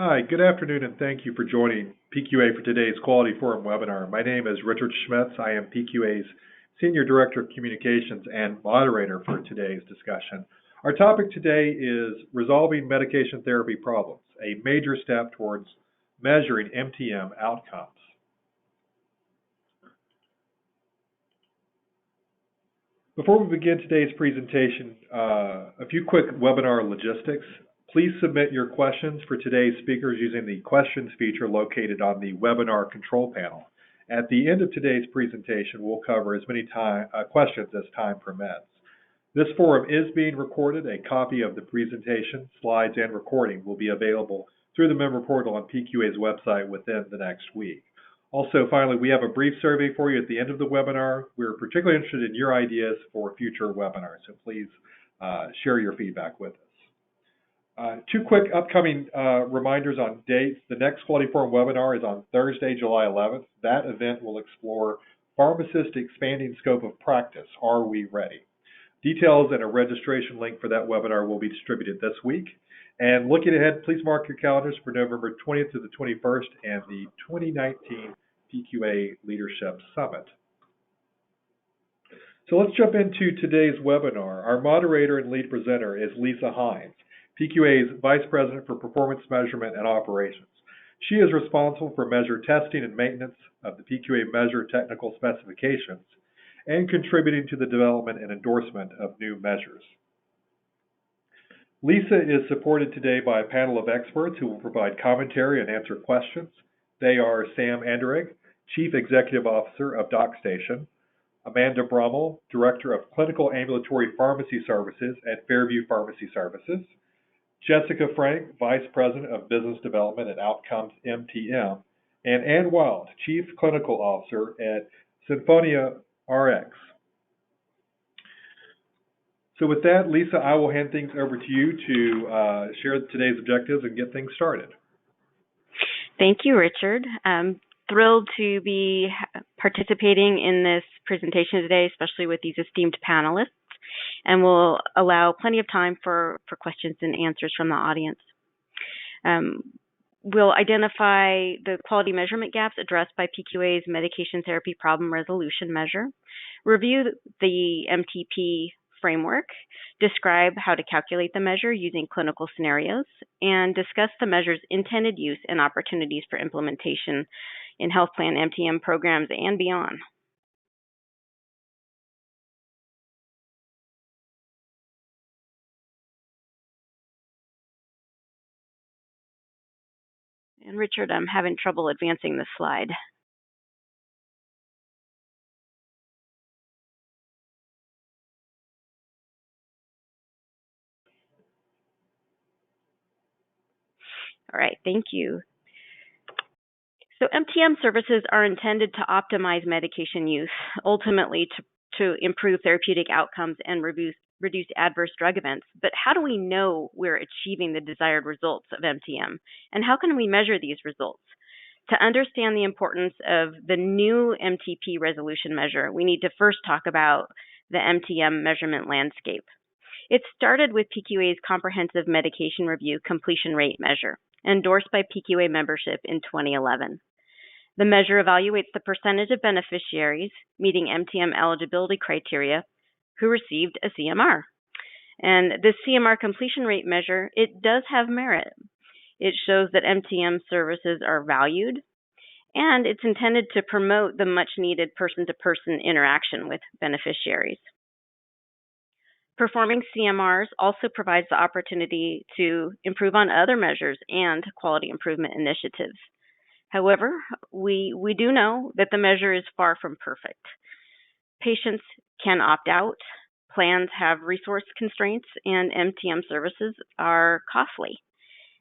Hi, good afternoon, and thank you for joining PQA for today's Quality Forum webinar. My name is Richard Schmitz. I am PQA's Senior Director of Communications and moderator for today's discussion. Our topic today is resolving medication therapy problems, a major step towards measuring MTM outcomes. Before we begin today's presentation, a few quick webinar logistics. Please submit your questions for today's speakers using the questions feature located on the webinar control panel. At the end of today's presentation, we'll cover as many questions as time permits. This forum is being recorded. A copy of the presentation, slides, and recording will be available through the member portal on PQA's website within the next week. Also, finally, we have a brief survey for you at the end of the webinar. We're particularly interested in your ideas for future webinars, so please share your feedback with us. Two quick upcoming reminders on dates. The next Quality Forum webinar is on Thursday, July 11th. That event will explore Pharmacists expanding scope of practice. Are we ready? Details and a registration link for that webinar will be distributed this week. And looking ahead, please mark your calendars for November 20th to the 21st and the 2019 PQA Leadership Summit. So let's jump into today's webinar. Our moderator and lead presenter is Lisa Hines, PQA's Vice President for Performance Measurement and Operations. She is responsible for measure testing and maintenance of the PQA measure technical specifications and contributing to the development and endorsement of new measures. Lisa is supported today by a panel of experts who will provide commentary and answer questions. They are Samm Anderegg, Chief Executive Officer of DocStation, Amanda Brummel, Director of Clinical Ambulatory Pharmacy Services at Fairview Pharmacy Services, Jessica Frank, Vice President of Business Development at OutcomesMTM, and Ann Wild, Chief Clinical Officer at SinfoníaRx. So with that, Lisa, I will hand things over to you to share today's objectives and get things started. Thank you, Richard. I'm thrilled to be participating in this presentation today, especially with these esteemed panelists, and we'll allow plenty of time for questions and answers from the audience. We'll identify the quality measurement gaps addressed by PQA's medication therapy problem resolution measure, review the MTP framework, describe how to calculate the measure using clinical scenarios, and discuss the measure's intended use and opportunities for implementation in health plan MTM programs and beyond. And Richard, I'm having trouble advancing the slide. All right, thank you. So MTM services are intended to optimize medication use, ultimately to improve therapeutic outcomes and reduce adverse drug events. But how do we know we're achieving the desired results of MTM? And how can we measure these results? To understand the importance of the new MTP resolution measure, we need to first talk about the MTM Measurement Landscape. It started with PQA's Comprehensive Medication Review Completion Rate Measure, endorsed by PQA membership in 2011. The measure evaluates the percentage of beneficiaries meeting MTM eligibility criteria who received a CMR. And this CMR completion rate measure, it does have merit. It shows that MTM services are valued, and it's intended to promote the much-needed person-to-person interaction with beneficiaries. Performing CMRs also provides the opportunity to improve on other measures and quality improvement initiatives. However, we do know that the measure is far from perfect. Patients can opt out, plans have resource constraints, and MTM services are costly.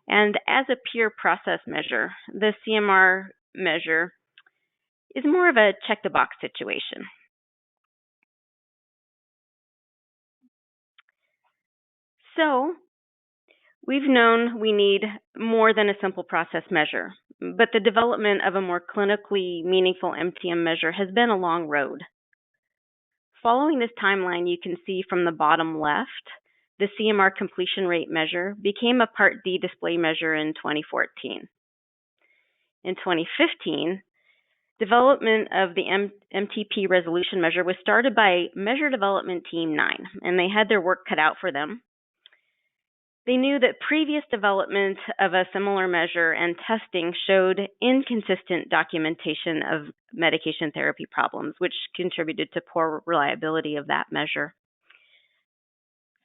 And as a pure process measure, the CMR measure is more of a check-the-box situation. So we've known we need more than a simple process measure, but the development of a more clinically meaningful MTM measure has been a long road. Following this timeline, you can see from the bottom left the CMR completion rate measure became a Part D display measure in 2014. In 2015, development of the MTP resolution measure was started by Measure Development Team 9, and they had their work cut out for them. They knew that previous development of a similar measure and testing showed inconsistent documentation of medication therapy problems, which contributed to poor reliability of that measure.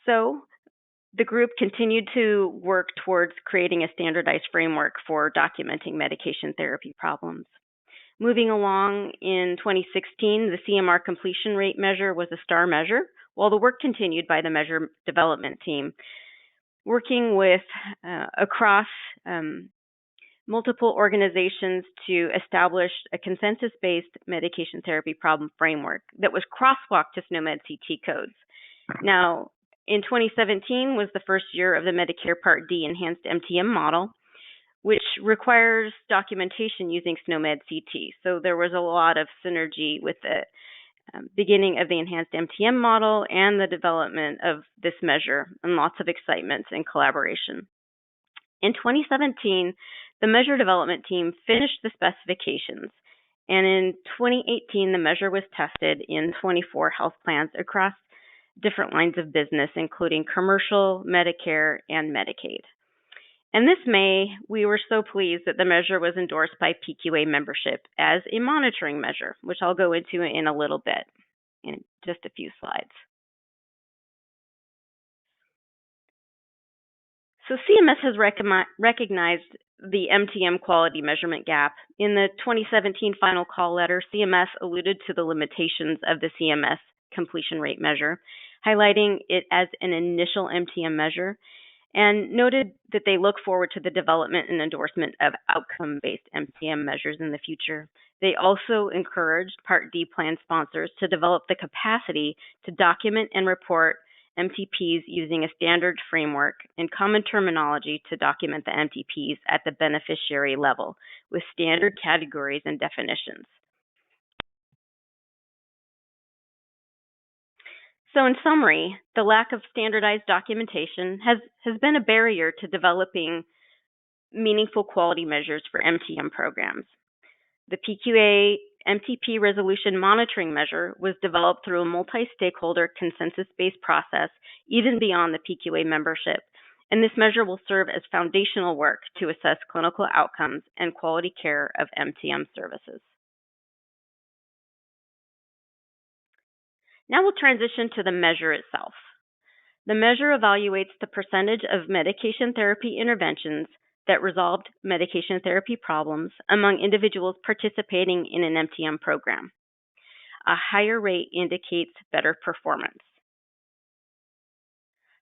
So the group continued to work towards creating a standardized framework for documenting medication therapy problems. Moving along in 2016, the CMR completion rate measure was a STAR measure, while the work continued by the measure development team, working with across multiple organizations to establish a consensus-based medication therapy problem framework that was crosswalked to SNOMED CT codes. Now, in 2017 was the first year of the Medicare Part D enhanced MTM model, which requires documentation using SNOMED CT. So there was a lot of synergy with the beginning of the enhanced MTM model and the development of this measure, and lots of excitement and collaboration. In 2017, the measure development team finished the specifications, and in 2018, the measure was tested in 24 health plans across different lines of business, including commercial, Medicare, and Medicaid. And this May, we were so pleased that the measure was endorsed by PQA membership as a monitoring measure, which I'll go into in a little bit, in just a few slides. So CMS has recognized the MTM quality measurement gap. In the 2017 final call letter, CMS alluded to the limitations of the CMS completion rate measure, highlighting it as an initial MTM measure, and noted that they look forward to the development and endorsement of outcome-based MTM measures in the future. They also encouraged Part D plan sponsors to develop the capacity to document and report MTPs using a standard framework and common terminology to document the MTPs at the beneficiary level with standard categories and definitions. So in summary, the lack of standardized documentation has been a barrier to developing meaningful quality measures for MTM programs. The PQA MTP resolution monitoring measure was developed through a multi-stakeholder consensus-based process, even beyond the PQA membership, and this measure will serve as foundational work to assess clinical outcomes and quality care of MTM services. Now we'll transition to the measure itself. The measure evaluates the percentage of medication therapy interventions that resolved medication therapy problems among individuals participating in an MTM program. A higher rate indicates better performance.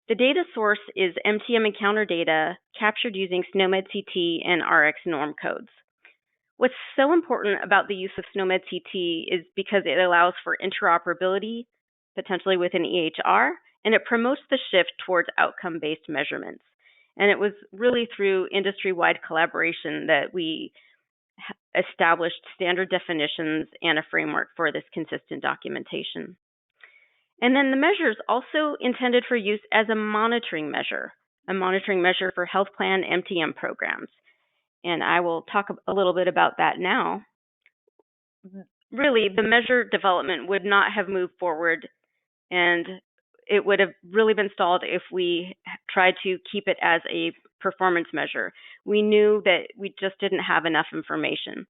The data source is MTM encounter data captured using SNOMED CT and RX norm codes. What's so important about the use of SNOMED CT is because it allows for interoperability, potentially with an EHR, and it promotes the shift towards outcome-based measurements. And it was really through industry-wide collaboration that we established standard definitions and a framework for this consistent documentation. And then the measure is also intended for use as a monitoring measure for health plan MTM programs. And I will talk a little bit about that now. Really, the measure development would not have moved forward, and it would have really been stalled if we tried to keep it as a performance measure. We knew that we just didn't have enough information.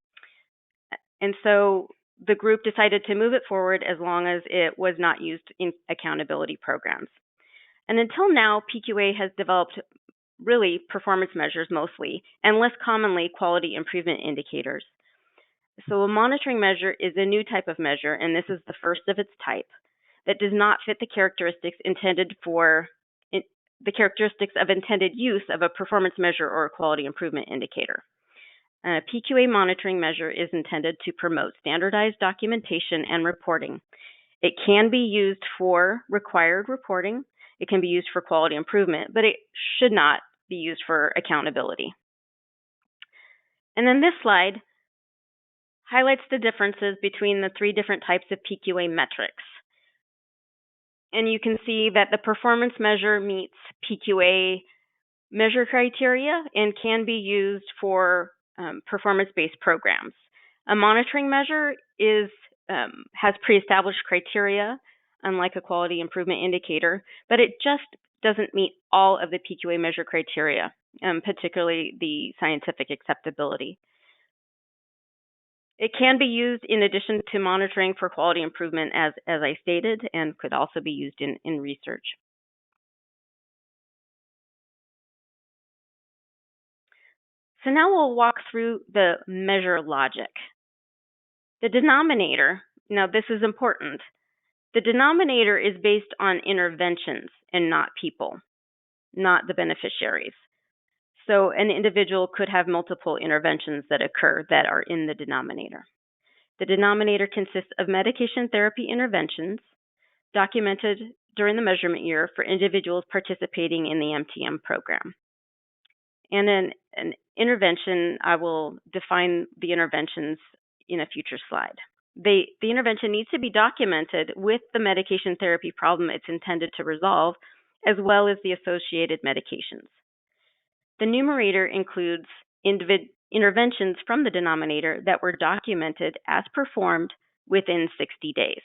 And so the group decided to move it forward as long as it was not used in accountability programs. And until now, PQA has developed really performance measures mostly, and less commonly quality improvement indicators. So a monitoring measure is a new type of measure, and this is the first of its type, that does not fit the characteristics of intended use of a performance measure or a quality improvement indicator. A PQA monitoring measure is intended to promote standardized documentation and reporting. It can be used for required reporting. It can be used for quality improvement, but it should not be used for accountability. And then this slide highlights the differences between the three different types of PQA metrics. And you can see that the performance measure meets PQA measure criteria and can be used for performance-based programs. A monitoring measure has pre-established criteria, unlike a quality improvement indicator, but it just doesn't meet all of the PQA measure criteria, particularly the scientific acceptability. It can be used in addition to monitoring for quality improvement, as I stated, and could also be used in research. So now we'll walk through the measure logic. The denominator, now this is important, the denominator is based on interventions and not people, not the beneficiaries. So an individual could have multiple interventions that occur that are in the denominator. The denominator consists of medication therapy interventions documented during the measurement year for individuals participating in the MTM program. And an intervention, I will define the interventions in a future slide. The intervention needs to be documented with the medication therapy problem it's intended to resolve, as well as the associated medications. The numerator includes interventions from the denominator that were documented as performed within 60 days.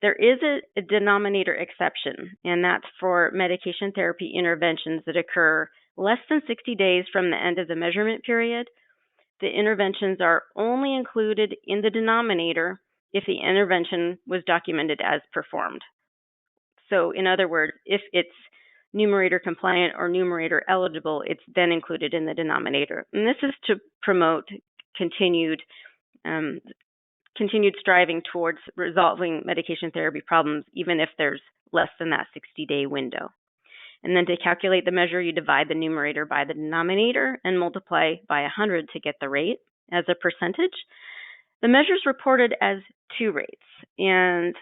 There is a denominator exception, and that's for medication therapy interventions that occur less than 60 days from the end of the measurement period. The interventions are only included in the denominator if the intervention was documented as performed. So in other words, if it's numerator compliant or numerator eligible, it's then included in the denominator. And this is to promote continued striving towards resolving medication therapy problems, even if there's less than that 60-day window. And then to calculate the measure, you divide the numerator by the denominator and multiply by 100 to get the rate as a percentage. The measure is reported as two rates, and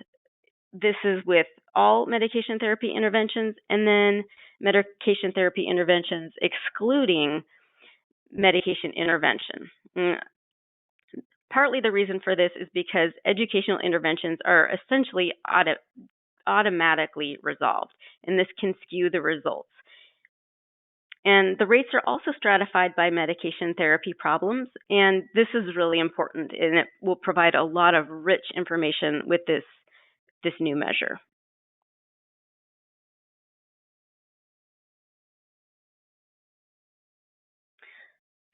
this is with all medication therapy interventions and then medication therapy interventions excluding medication intervention. Partly the reason for this is because educational interventions are essentially automatically resolved, and this can skew the results. And the rates are also stratified by medication therapy problems, and this is really important, and it will provide a lot of rich information with this new measure.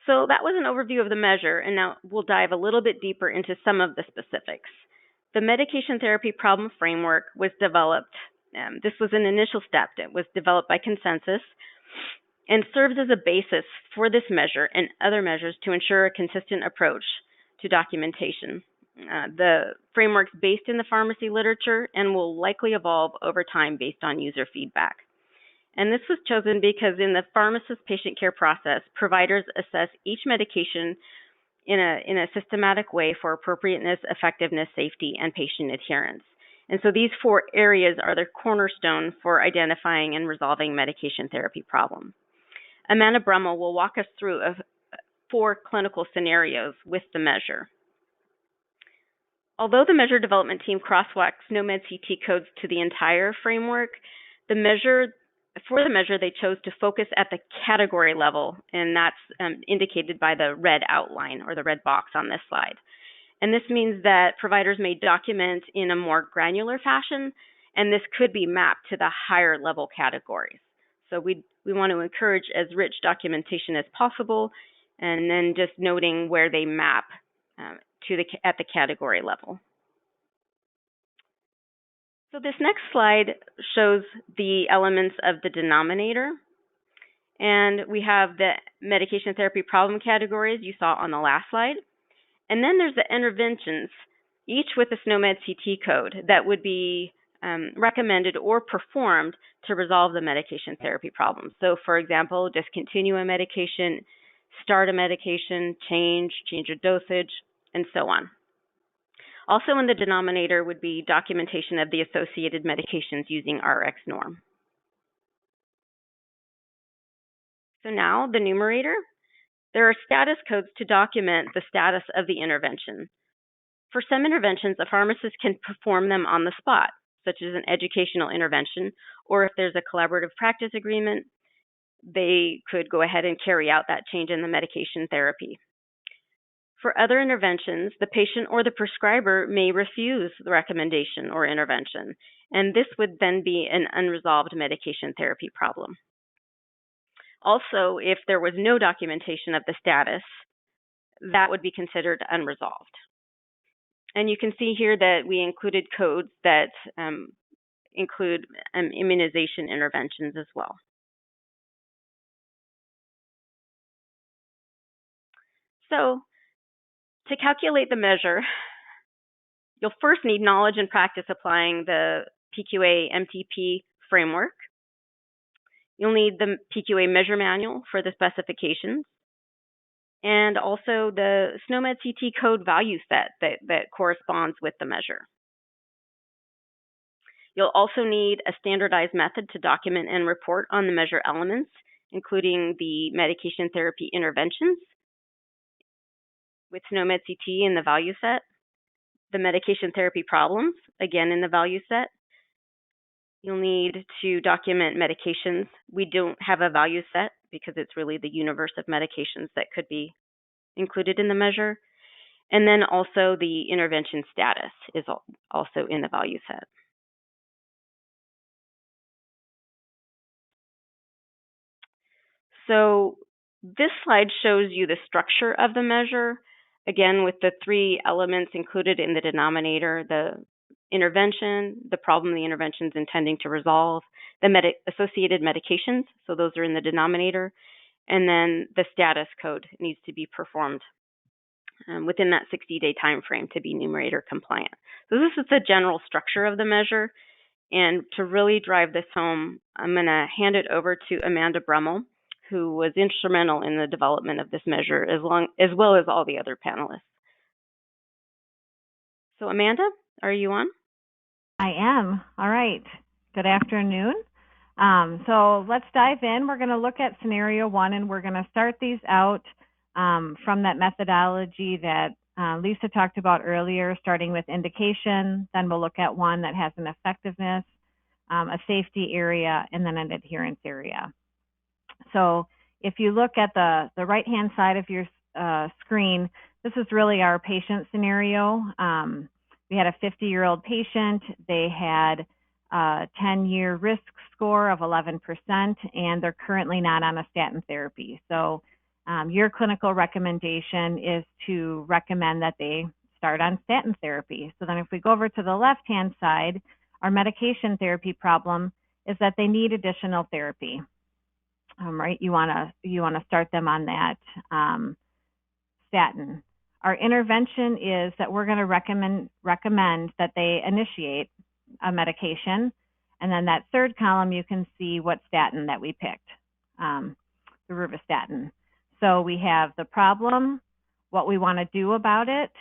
So that was an overview of the measure, and now we'll dive a little bit deeper into some of the specifics. The medication therapy problem framework was developed. This was an initial step. It was developed by consensus and serves as a basis for this measure and other measures to ensure a consistent approach to documentation. The framework's based in the pharmacy literature and will likely evolve over time based on user feedback. And this was chosen because in the pharmacist patient care process, providers assess each medication in a systematic way for appropriateness, effectiveness, safety, and patient adherence. And so these four areas are the cornerstone for identifying and resolving medication therapy problems. Amanda Brummel will walk us through 4 clinical scenarios with the measure. Although the measure development team crosswalks SNOMED CT codes to the entire framework, for the measure, they chose to focus at the category level, and that's indicated by the red outline or the red box on this slide. And this means that providers may document in a more granular fashion, and this could be mapped to the higher level categories. So we want to encourage as rich documentation as possible, and then just noting where they map at the category level. So this next slide shows the elements of the denominator. And we have the medication therapy problem categories you saw on the last slide. And then there's the interventions, each with a SNOMED CT code that would be recommended or performed to resolve the medication therapy problem. So for example, discontinue a medication, start a medication, change a dosage, and so on. Also in the denominator would be documentation of the associated medications using RX norm. So now the numerator, there are status codes to document the status of the intervention. For some interventions, a pharmacist can perform them on the spot. such as an educational intervention, or if there's a collaborative practice agreement, they could go ahead and carry out that change in the medication therapy. For other interventions, the patient or the prescriber may refuse the recommendation or intervention, and this would then be an unresolved medication therapy problem. Also, if there was no documentation of the status, that would be considered unresolved. And you can see here that we included codes that include immunization interventions as well. So, to calculate the measure, you'll first need knowledge and practice applying the PQA MTP framework. You'll need the PQA measure manual for the specifications, and also the SNOMED CT code value set that corresponds with the measure. You'll also need a standardized method to document and report on the measure elements, including the medication therapy interventions with SNOMED CT in the value set, the medication therapy problems, again in the value set. You'll need to document medications. We don't have a value set because it's really the universe of medications that could be included in the measure. And then also the intervention status is also in the value set. So this slide shows you the structure of the measure, again with the three elements included in the denominator: the intervention, the problem the intervention is intending to resolve, the associated medications, so those are in the denominator, and then the status code needs to be performed within that 60-day time frame to be numerator compliant. So this is the general structure of the measure, and to really drive this home, I'm going to hand it over to Amanda Brummel, who was instrumental in the development of this measure, as well as all the other panelists. So Amanda, are you on? I am. All right. Good afternoon. So let's dive in. We're going to look at scenario one, and we're going to start these out from that methodology that Lisa talked about earlier, starting with indication. Then we'll look at one that has an effectiveness, a safety area, and then an adherence area. So if you look at the right-hand side of your screen, this is really our patient scenario. We had a 50-year-old patient. They had a 10-year risk score of 11%, and they're currently not on a statin therapy. So your clinical recommendation is to recommend that they start on statin therapy. So then if we go over to the left-hand side, our medication therapy problem is that they need additional therapy. Right? You want to start them on that statin. Our intervention is that we're going to recommend that they initiate a medication, and then that third column you can see what statin that we picked, the rosuvastatin. So we have the problem, what we want to do about it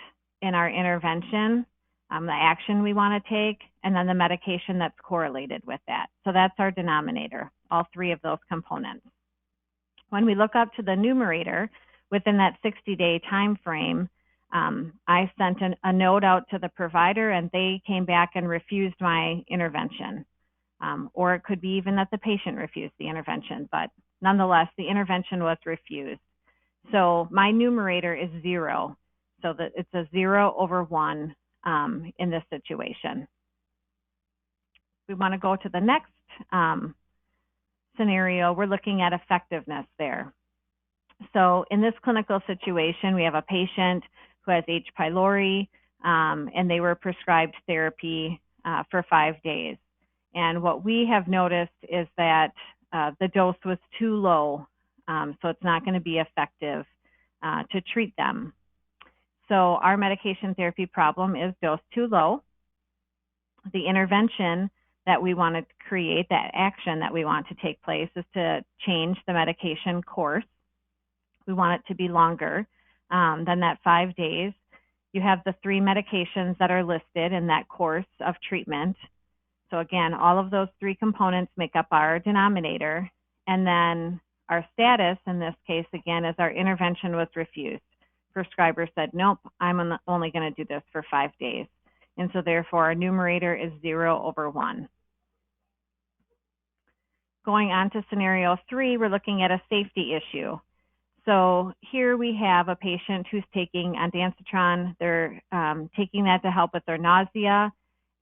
in our intervention, the action we want to take, and then the medication that's correlated with that. So that's our denominator, all three of those components. When we look up to the numerator, within that 60-day time frame, I sent a note out to the provider, and they came back and refused my intervention. Or it could be even that the patient refused the intervention, but nonetheless, the intervention was refused. So my numerator is 0, so that it's a 0 over 1 in this situation. We want to go to the next scenario. We're looking at effectiveness there. So in this clinical situation, we have a patient who has H. pylori, and they were prescribed therapy for 5 days. And what we have noticed is that the dose was too low, so it's not going to be effective to treat them. So our medication therapy problem is dose too low. The intervention that we want to create, that action that we want to take place, is to change the medication course. We want it to be longer than that 5 days. You have the 3 medications that are listed in that course of treatment. So again, all of those 3 components make up our denominator. And then our status in this case, again, is our intervention was refused. Prescriber said, nope, I'm only going to do this for 5 days. and so therefore our numerator is 0/1. Going on to scenario 3, we're looking at a safety issue. So here we have a patient who's taking ondansetron. They're taking that to help with their nausea,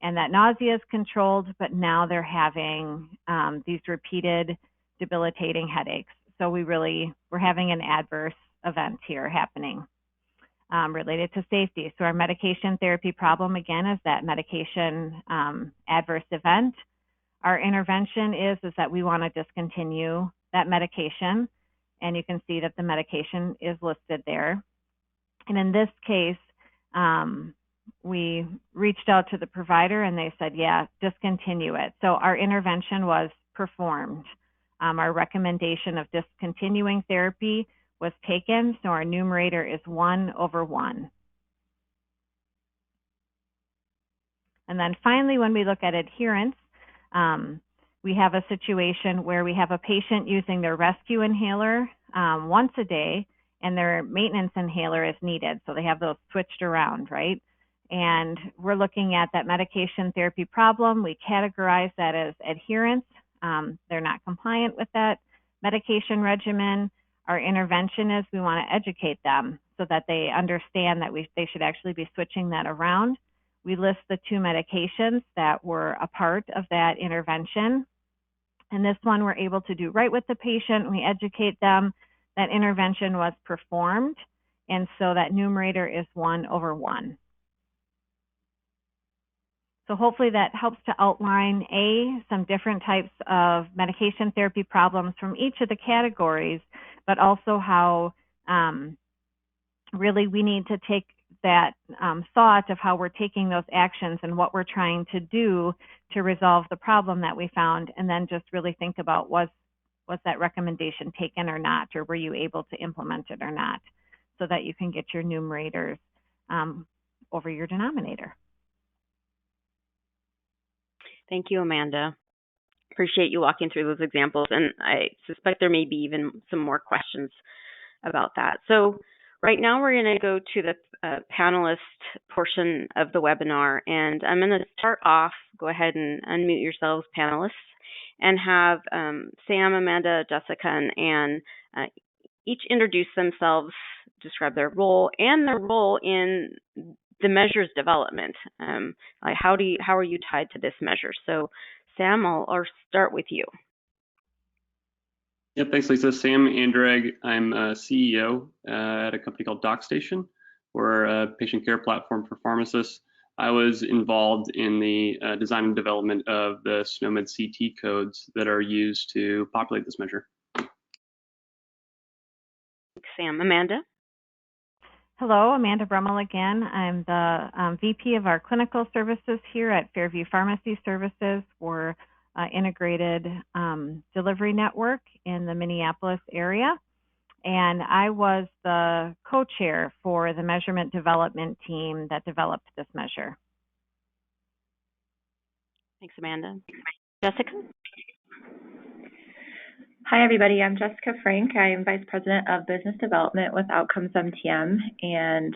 and that nausea is controlled, but now they're having these repeated debilitating headaches. So we're having an adverse event here happening related to safety. So our medication therapy problem, again, is that medication adverse event. Our intervention is that we want to discontinue that medication, and you can see that the medication is listed there. And in this case, we reached out to the provider and they said, yeah, discontinue it. So our intervention was performed. Our recommendation of discontinuing therapy was taken, so our numerator is 1/1. And then finally, when we look at adherence, we have a situation where we have a patient using their rescue inhaler once a day, and their maintenance inhaler is needed. So they have those switched around, right? And we're looking at that medication therapy problem. We categorize that as adherence. They're not compliant with that medication regimen. Our intervention is we want to educate them so that they understand that they should actually be switching that around. We list the 2 medications that were a part of that intervention. And this one we're able to do right with the patient. We educate them. That intervention was performed. And so that numerator is 1/1. So hopefully that helps to outline, some different types of medication therapy problems from each of the categories, but also how really we need to take that thought of how we're taking those actions and what we're trying to do to resolve the problem that we found, and then just really think about was that recommendation taken or not, or were you able to implement it or not, so that you can get your numerators over your denominator. Thank you, Amanda. Appreciate you walking through those examples, and I suspect there may be even some more questions about that. So right now we're going to go to the panelist portion of the webinar, and I'm going to start off, go ahead and unmute yourselves, panelists, and have Samm, Amanda, Jessica, and Ann each introduce themselves, describe their role, and their role in the measure's development. How are you tied to this measure? So Samm, I'll start with you. Yep, thanks, Lisa. Samm Anderegg. I'm a CEO at a company called DocStation. We're a patient care platform for pharmacists. I was involved in the design and development of the SNOMED CT codes that are used to populate this measure. Thanks, Samm. Amanda? Hello, Amanda Brummel again. I'm the VP of our clinical services here at Fairview Pharmacy Services for integrated delivery network in the Minneapolis area. And I was the co-chair for the measurement development team that developed this measure. Thanks, Amanda. Jessica? Hi, everybody. I'm Jessica Frank. I am Vice President of Business Development with OutcomesMTM, and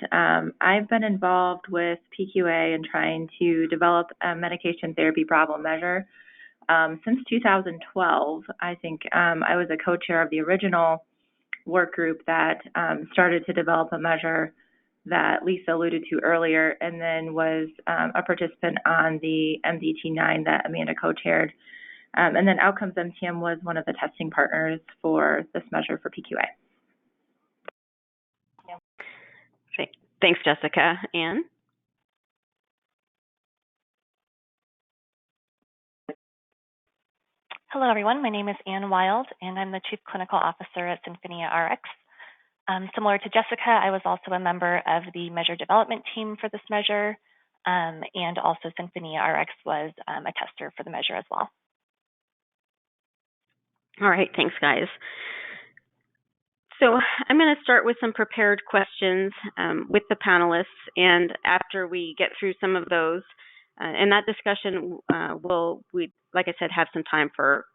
I've been involved with PQA in trying to develop a medication therapy problem measure since 2012. I think I was a co-chair of the original work group that started to develop a measure that Lisa alluded to earlier, and then was a participant on the MDT9 that Amanda co-chaired. And then OutcomesMTM was one of the testing partners for this measure for PQA. Thanks, Jessica. Ann? Hello, everyone. My name is Ann Wild, and I'm the Chief Clinical Officer at SinfoníaRx. Similar to Jessica, I was also a member of the measure development team for this measure, and also SinfoníaRx was a tester for the measure as well. All right, thanks, guys. So I'm going to start with some prepared questions with the panelists, and after we get through some of those, in that discussion, we, like I said, have some time for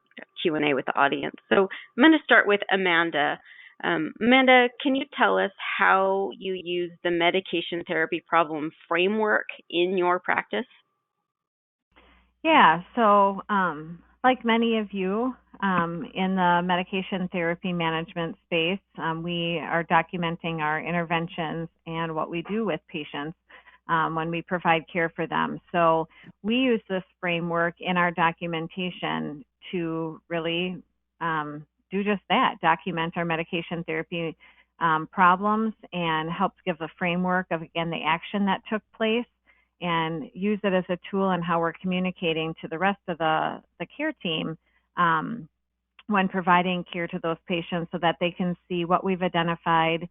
Q&A with the audience. So I'm going to start with Amanda. Amanda, can you tell us how you use the medication therapy problem framework in your practice? Yeah, so like many of you in the medication therapy management space, we are documenting our interventions and what we do with patients when we provide care for them. So we use this framework in our documentation to really do just that, document our medication therapy problems and helps give a framework of, again, the action that took place, and use it as a tool in how we're communicating to the rest of the care team when providing care to those patients, so that they can see what we've identified,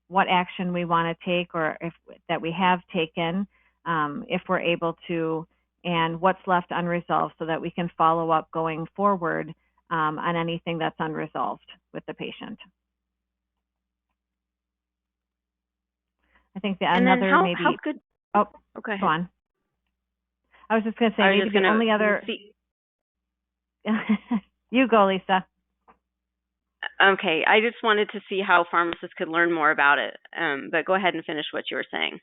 what action we want to take, or if that we have taken, if we're able to, and what's left unresolved, so that we can follow up going forward on anything that's unresolved with the patient. I think that another how could... Oh, okay. Go on. I was just going to say, maybe the only other... You go, Lisa. Okay, I just wanted to see how pharmacists could learn more about it, but go ahead and finish what you were saying.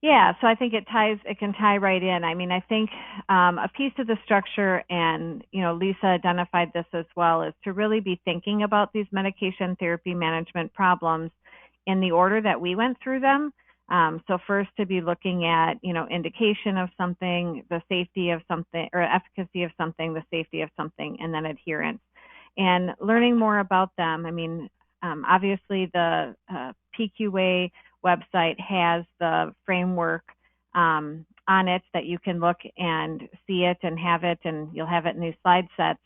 Yeah, so I think it can tie right in. I mean, I think a piece of the structure, and Lisa identified this as well, is to really be thinking about these medication therapy management problems in the order that we went through them. So first, to be looking at, indication of something, the safety of something, or efficacy of something, the safety of something, and then adherence. And learning more about them. I mean, obviously the PQA website has the framework on it that you can look and see it and have it, and you'll have it in these slide sets.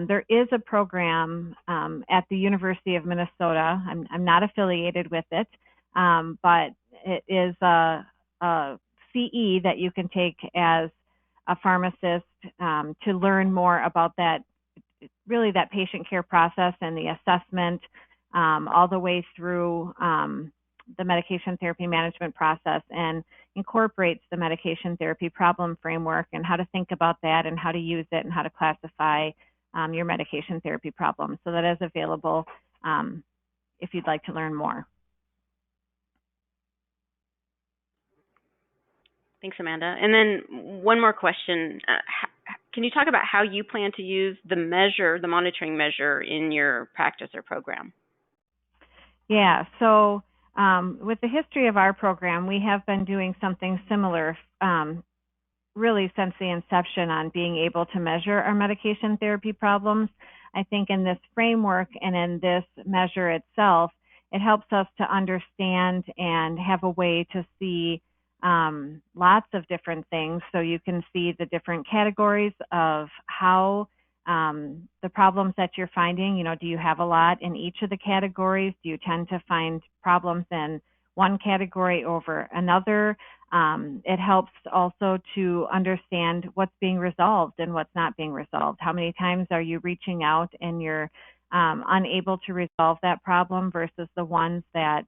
There is a program at the University of Minnesota. I'm not affiliated with it, but it is a CE that you can take as a pharmacist to learn more about that, really that patient care process and the assessment all the way through the medication therapy management process, and incorporates the medication therapy problem framework and how to think about that and how to use it and how to classify your medication therapy problem. So that is available if you'd like to learn more. Thanks, Amanda. And then one more question. Can you talk about how you plan to use the monitoring measure in your practice or program? Yeah, so with the history of our program, we have been doing something similar really since the inception on being able to measure our medication therapy problems. I think in this framework and in this measure itself, it helps us to understand and have a way to see lots of different things. So you can see the different categories of how the problems that you're finding, do you have a lot in each of the categories? Do you tend to find problems in one category over another? It helps also to understand what's being resolved and what's not being resolved. How many times are you reaching out and you're unable to resolve that problem versus the ones that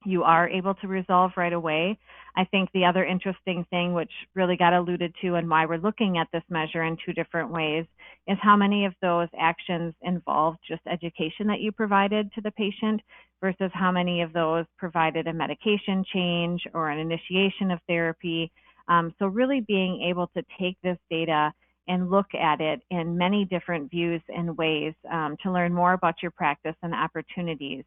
you are able to resolve right away? I think the other interesting thing, which really got alluded to and why we're looking at this measure in two different ways, is how many of those actions involve just education that you provided to the patient versus how many of those provided a medication change or an initiation of therapy. So really being able to take this data and look at it in many different views and ways to learn more about your practice and opportunities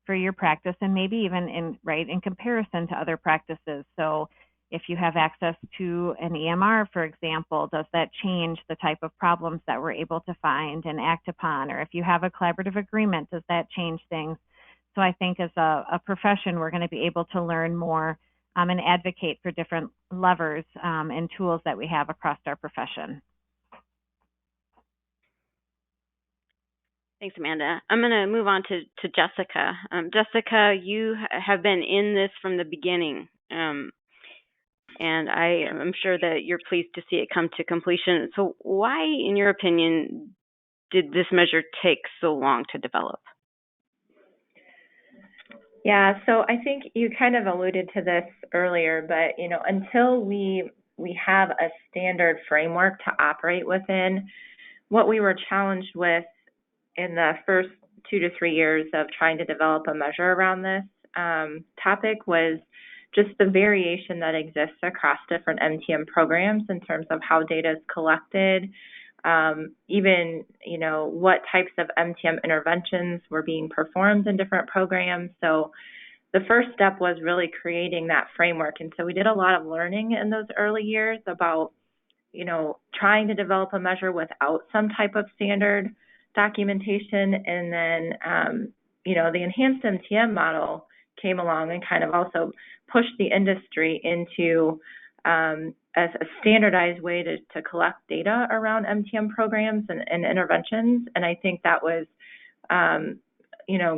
for your practice, and maybe even in comparison to other practices. So if you have access to an EMR, for example, does that change the type of problems that we're able to find and act upon? Or if you have a collaborative agreement, does that change things? So I think as a profession, we're going to be able to learn more and advocate for different levers and tools that we have across our profession. Thanks, Amanda. I'm going to move on to Jessica. Jessica, you have been in this from the beginning, and I am sure that you're pleased to see it come to completion. So why, in your opinion, did this measure take so long to develop? Yeah, so I think you kind of alluded to this earlier, but until we have a standard framework to operate within, what we were challenged with in the first 2 to 3 years of trying to develop a measure around this topic was just the variation that exists across different MTM programs in terms of how data is collected, even, what types of MTM interventions were being performed in different programs. So the first step was really creating that framework. And so we did a lot of learning in those early years about, trying to develop a measure without some type of standard documentation. And then, the enhanced MTM model came along and kind of also pushed the industry into as a standardized way to collect data around MTM programs and interventions. And I think that was,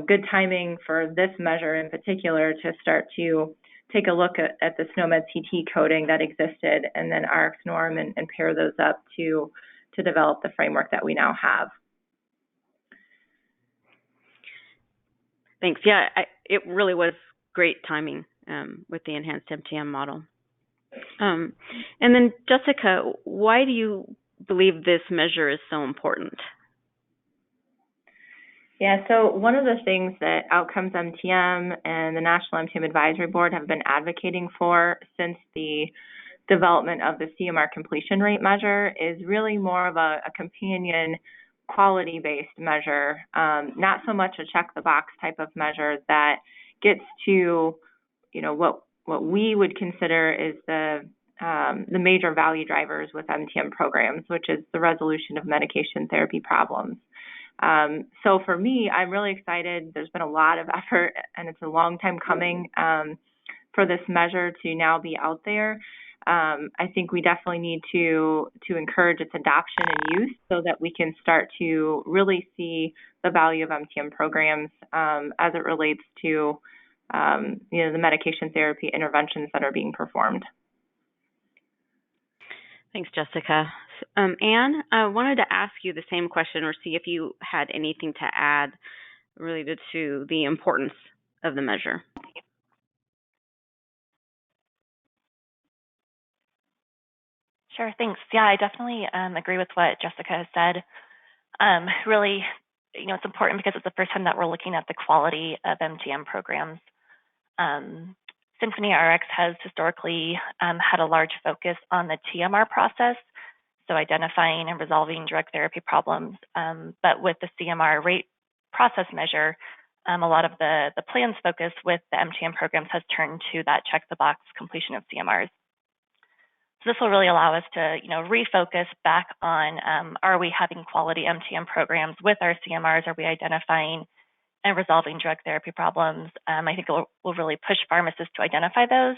good timing for this measure in particular to start to take a look at the SNOMED CT coding that existed and then RX norm and pair those up to develop the framework that we now have. Thanks. Yeah, it really was great timing with the enhanced MTM model. And then, Jessica, why do you believe this measure is so important? Yeah, so one of the things that OutcomesMTM and the National MTM Advisory Board have been advocating for since the development of the CMR completion rate measure is really more of a companion quality-based measure, not so much a check-the-box type of measure that gets to, what we would consider is the major value drivers with MTM programs, which is the resolution of medication therapy problems. So for me, I'm really excited. There's been a lot of effort, and it's a long time coming for this measure to now be out there. I think we definitely need to encourage its adoption and use so that we can start to really see the value of MTM programs as it relates to the medication therapy interventions that are being performed. Thanks, Jessica. Ann, I wanted to ask you the same question or see if you had anything to add related to the importance of the measure. Sure, thanks. Yeah, I definitely agree with what Jessica has said. Really, it's important because it's the first time that we're looking at the quality of MTM programs. SinfoníaRx has historically had a large focus on the TMR process, so identifying and resolving drug therapy problems. But with the CMR rate process measure, a lot of the plan's focus with the MTM programs has turned to that check-the-box completion of CMRs. So this will really allow us to, refocus back on, are we having quality MTM programs with our CMRs? Are we identifying and resolving drug therapy problems? I think it will really push pharmacists to identify those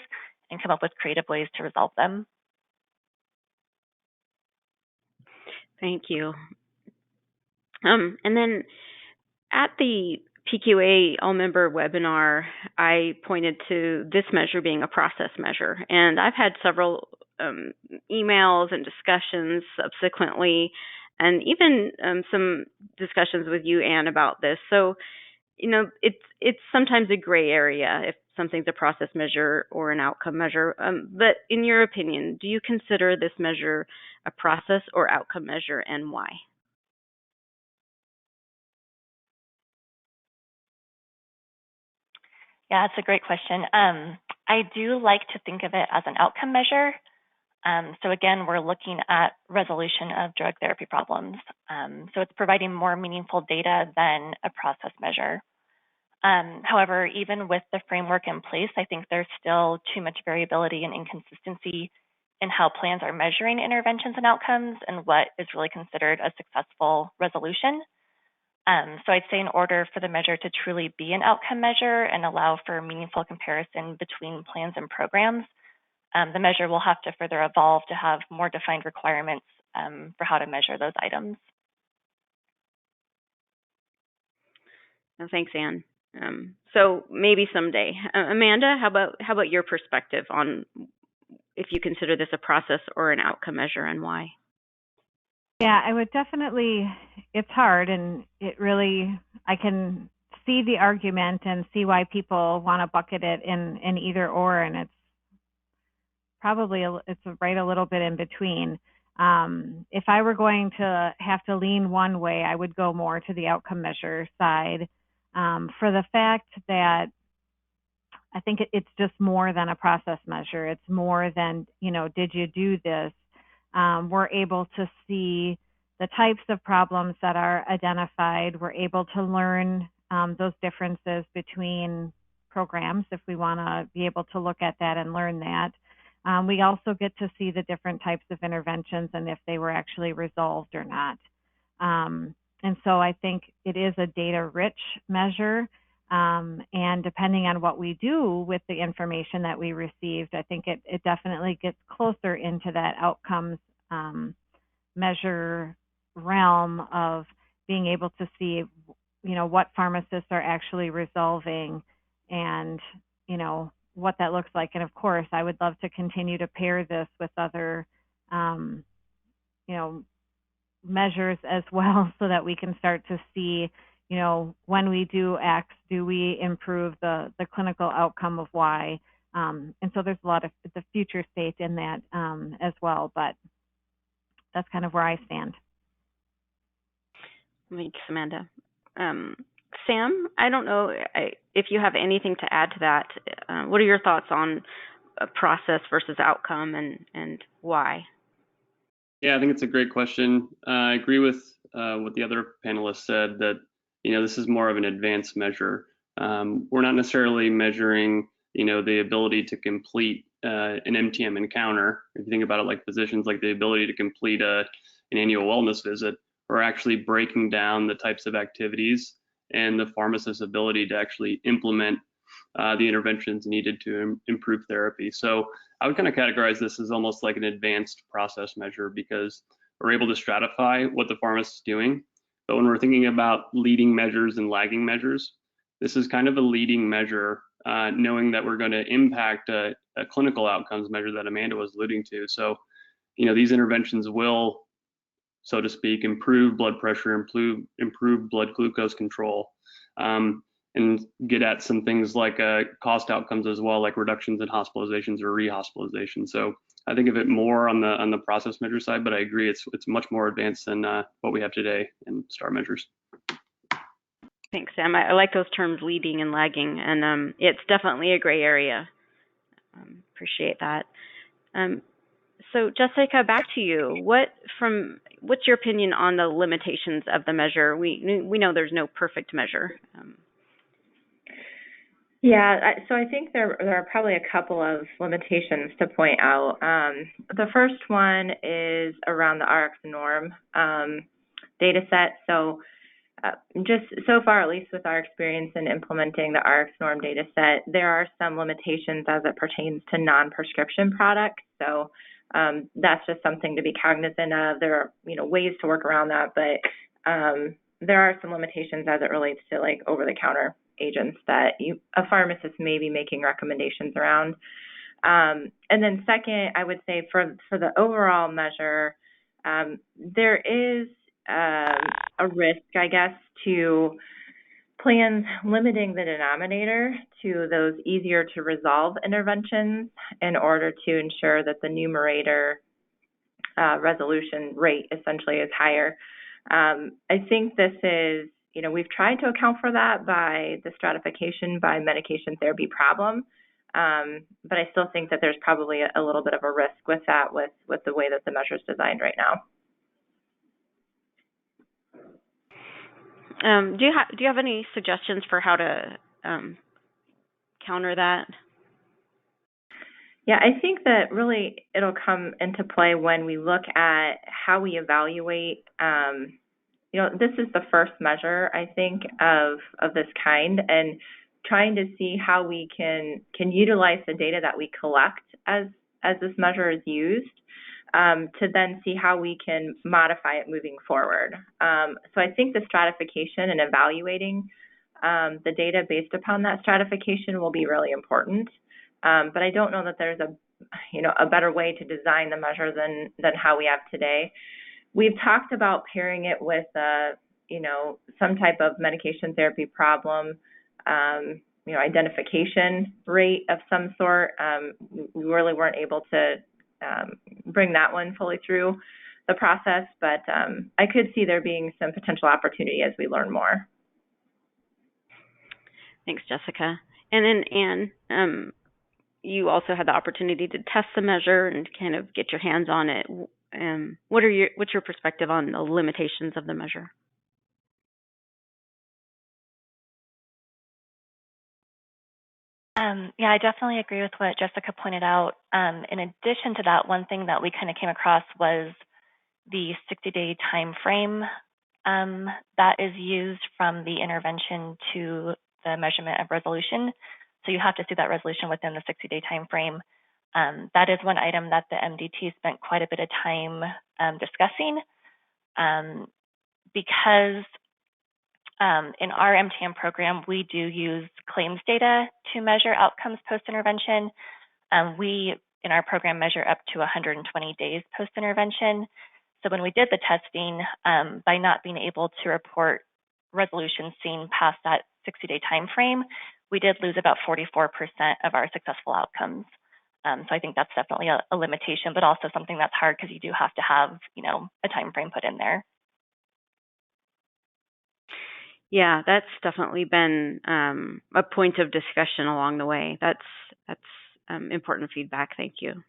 and come up with creative ways to resolve them. Thank you. And then at the PQA all-member webinar, I pointed to this measure being a process measure, and I've had several emails and discussions subsequently, and even some discussions with you, Ann, about this. So, it's sometimes a gray area if something's a process measure or an outcome measure. But in your opinion, do you consider this measure a process or outcome measure, and why? Yeah, that's a great question. I do like to think of it as an outcome measure. So again, we're looking at resolution of drug therapy problems. So it's providing more meaningful data than a process measure. However, even with the framework in place, I think there's still too much variability and inconsistency in how plans are measuring interventions and outcomes and what is really considered a successful resolution. So I'd say in order for the measure to truly be an outcome measure and allow for meaningful comparison between plans and programs, the measure will have to further evolve to have more defined requirements for how to measure those items. Well, thanks, Ann. So maybe someday. Amanda, how about your perspective on if you consider this a process or an outcome measure, and why? Yeah, I would definitely, it's hard, and it really, I can see the argument and see why people want to bucket it in either or, and it's probably, it's right a little bit in between. If I were going to have to lean one way, I would go more to the outcome measure side, for the fact that I think it's just more than a process measure. It's more than, did you do this? We're able to see the types of problems that are identified. We're able to learn those differences between programs if we want to be able to look at that and learn that. We also get to see the different types of interventions and if they were actually resolved or not. And so I think it is a data-rich measure. And depending on what we do with the information that we received, I think it definitely gets closer into that outcomes measure realm of being able to see, what pharmacists are actually resolving and, what that looks like. And of course, I would love to continue to pair this with other, measures as well so that we can start to see, when we do X, do we improve the clinical outcome of Y? And so there's a lot of the future state in that as well, but that's kind of where I stand. Thanks, Amanda. Sam, I don't know if you have anything to add to that. What are your thoughts on process versus outcome and why? Yeah, I think it's a great question. I agree with what the other panelists said that, this is more of an advanced measure. We're not necessarily measuring, the ability to complete an MTM encounter. If you think about it like physicians, like the ability to complete an annual wellness visit, we're actually breaking down the types of activities and the pharmacist's ability to actually implement the interventions needed to improve therapy. So I would kind of categorize this as almost like an advanced process measure because we're able to stratify what the pharmacist is doing. But when we're thinking about leading measures and lagging measures, this is kind of a leading measure, knowing that we're going to impact a clinical outcomes measure that Amanda was alluding to. So, these interventions will, so to speak, improve blood pressure, improve blood glucose control, and get at some things like cost outcomes as well, like reductions in hospitalizations or rehospitalization. So I think of it more on the process measure side, but I agree it's much more advanced than what we have today in STAR measures. Thanks, Sam. I like those terms, leading and lagging, and it's definitely a gray area. Appreciate that. So Jessica, back to you. What's your opinion on the limitations of the measure? We know there's no perfect measure. So I think there are probably a couple of limitations to point out. The first one is around the RX norm data set. So just so far, at least with our experience in implementing the RX norm data set, there are some limitations as it pertains to non-prescription products. So that's just something to be cognizant of. There are ways to work around that, but there are some limitations as it relates to like over-the-counter agents that a pharmacist may be making recommendations around. And then second, I would say for the overall measure, there is a risk, I guess, to plans limiting the denominator to those easier to resolve interventions in order to ensure that the numerator resolution rate essentially is higher. I think this is, we've tried to account for that by the stratification by medication therapy problem, but I still think that there's probably a little bit of a risk with that, with the way that the measure is designed right now. Do you have any suggestions for how to counter that? Yeah, I think that really it'll come into play when we look at how we evaluate. This is the first measure, I think, of this kind, and trying to see how we can utilize the data that we collect as this measure is used, to then see how we can modify it moving forward. So I think the stratification and evaluating the data based upon that stratification will be really important. But I don't know that there's a better way to design the measure than how we have today. We've talked about pairing it with some type of medication therapy problem, identification rate of some sort. We really weren't able to bring that one fully through the process, but I could see there being some potential opportunity as we learn more. Thanks, Jessica. And then Ann, you also had the opportunity to test the measure and kind of get your hands on it. What's your perspective on the limitations of the measure? Yeah, I definitely agree with what Jessica pointed out. In addition to that, one thing that we kind of came across was the 60-day time frame that is used from the intervention to the measurement of resolution. So you have to see that resolution within the 60-day time frame. That is one item that the MDT spent quite a bit of time discussing because in our MTM program, we do use claims data to measure outcomes post-intervention. We, in our program, measure up to 120 days post-intervention. So when we did the testing, by not being able to report resolution seen past that 60-day time frame, we did lose about 44% of our successful outcomes. So I think that's definitely a limitation, but also something that's hard because you do have to have, a time frame put in there. Yeah, that's definitely been a point of discussion along the way. That's important feedback. Thank you.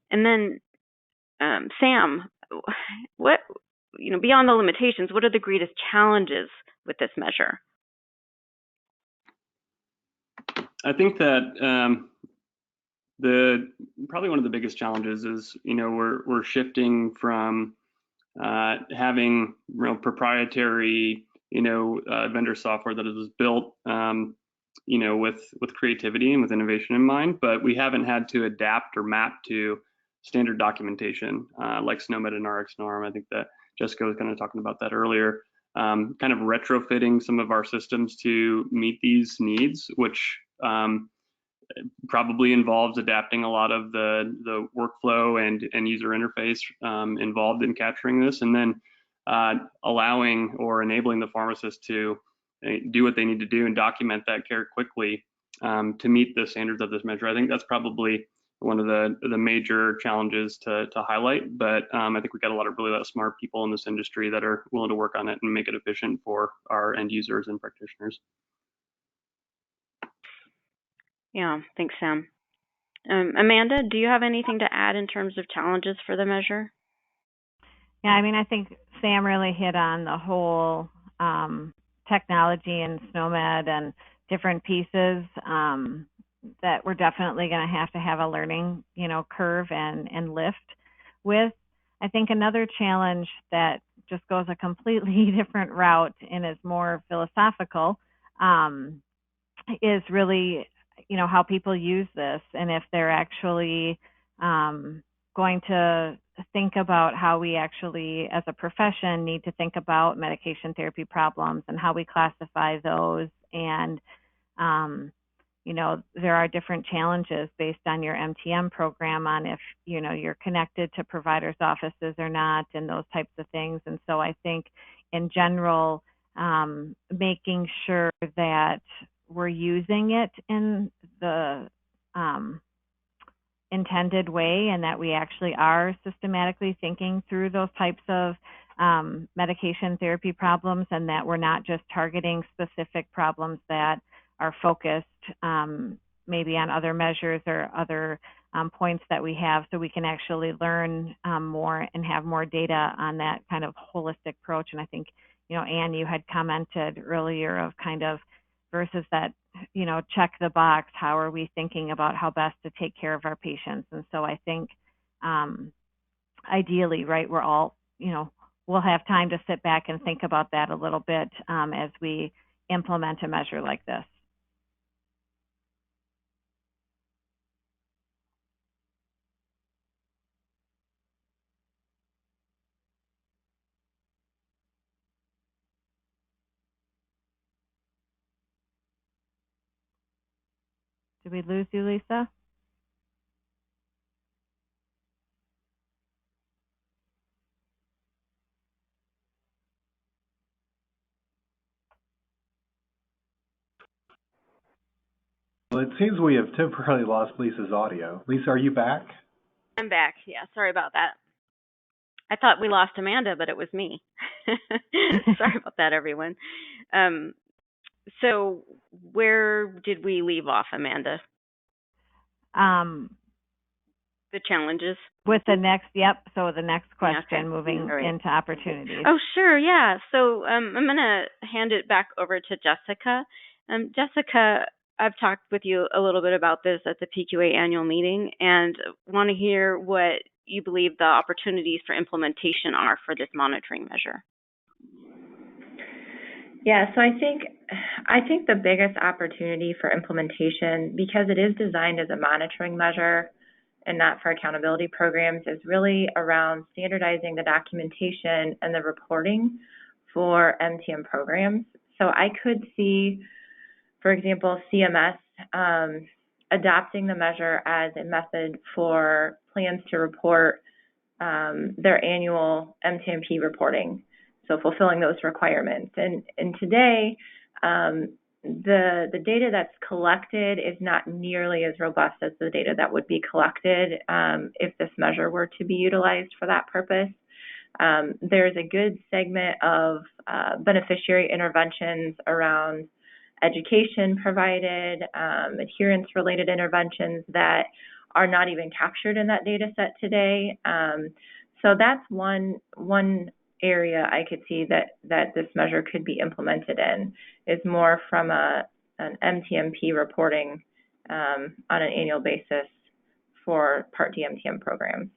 And then, Sam, what beyond the limitations, what are the greatest challenges with this measure? I think that probably one of the biggest challenges is we're shifting from having proprietary vendor software that is built with creativity and with innovation in mind, but we haven't had to adapt or map to standard documentation like SNOMED and RX norm. I think that Jessica was kind of talking about that earlier. Kind of retrofitting some of our systems to meet these needs, which probably involves adapting a lot of the workflow and user interface involved in capturing this, and then allowing or enabling the pharmacist to do what they need to do and document that care quickly to meet the standards of this measure. I think that's probably one of the major challenges to highlight, but I think we've got a lot of really smart people in this industry that are willing to work on it and make it efficient for our end users and practitioners. Yeah, thanks, Sam. Amanda, do you have anything to add in terms of challenges for the measure? Yeah, I think Sam really hit on the whole technology and SNOMED and different pieces that we're definitely going to have a learning, curve and lift with. I think another challenge that just goes a completely different route and is more philosophical is really, how people use this and if they're actually going to think about how we actually, as a profession, need to think about medication therapy problems and how we classify those. And, there are different challenges based on your MTM program on if, you're connected to providers' offices or not and those types of things. And so I think in general, making sure that we're using it in the intended way and that we actually are systematically thinking through those types of medication therapy problems and that we're not just targeting specific problems that are focused maybe on other measures or other points that we have, so we can actually learn more and have more data on that kind of holistic approach. And I think, Ann, you had commented earlier of kind of versus that, check the box, how are we thinking about how best to take care of our patients? And so I think ideally, right, we're all, we'll have time to sit back and think about that a little bit as we implement a measure like this. Did we lose you, Lisa? Well, it seems we have temporarily lost Lisa's audio. Lisa, are you back? I'm back. Yeah, sorry about that. I thought we lost Amanda, but it was me. Sorry about that, everyone. So where did we leave off, Amanda? The challenges. With the next, so the next question, okay. moving into opportunities. Oh, sure, yeah. So I'm going to hand it back over to Jessica. Jessica, I've talked with you a little bit about this at the PQA annual meeting and want to hear what you believe the opportunities for implementation are for this monitoring measure. Yeah, so I think the biggest opportunity for implementation, because it is designed as a monitoring measure and not for accountability programs, is really around standardizing the documentation and the reporting for MTM programs. So I could see, for example, CMS adopting the measure as a method for plans to report their annual MTMP reporting, so fulfilling those requirements. And today, the data that's collected is not nearly as robust as the data that would be collected if this measure were to be utilized for that purpose. There's a good segment of beneficiary interventions around education provided, adherence-related interventions that are not even captured in that data set today. So that's one area I could see that this measure could be implemented in, is more from an MTMP reporting on an annual basis for Part D MTM programs.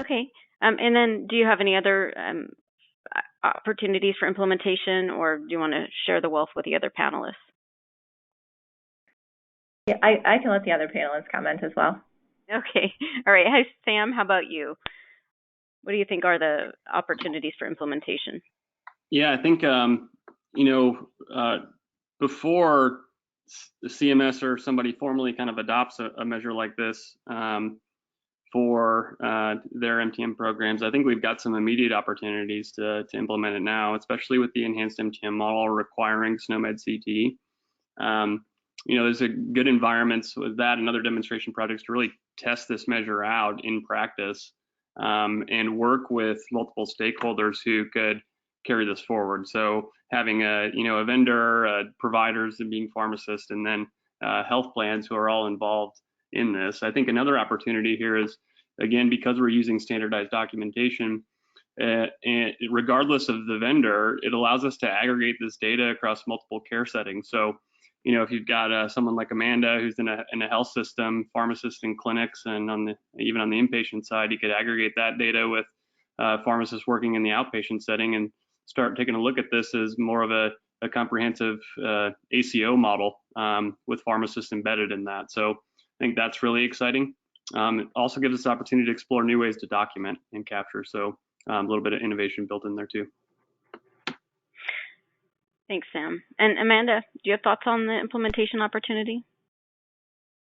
Okay, and then do you have any other opportunities for implementation, or do you want to share the wealth with the other panelists? Yeah, I can let the other panelists comment as well. Okay, all right. Hi, Sam, how about you? What do you think are the opportunities for implementation? Yeah, I think, before the CMS or somebody formally kind of adopts a measure like this for their MTM programs, I think we've got some immediate opportunities to implement it now, especially with the enhanced MTM model requiring SNOMED CT. There's a good environments with that and other demonstration projects to really test this measure out in practice and work with multiple stakeholders who could carry this forward. So having a vendor, providers, and being pharmacists, and then health plans who are all involved in this. I think another opportunity here is, again, because we're using standardized documentation, and regardless of the vendor, it allows us to aggregate this data across multiple care settings. So, if you've got someone like Amanda who's in a health system, pharmacists in clinics, and even on the inpatient side, you could aggregate that data with pharmacists working in the outpatient setting and start taking a look at this as more of a comprehensive ACO model with pharmacists embedded in that. So I think that's really exciting. It also gives us the opportunity to explore new ways to document and capture. So a little bit of innovation built in there too. Thanks, Sam. And Amanda, do you have thoughts on the implementation opportunity?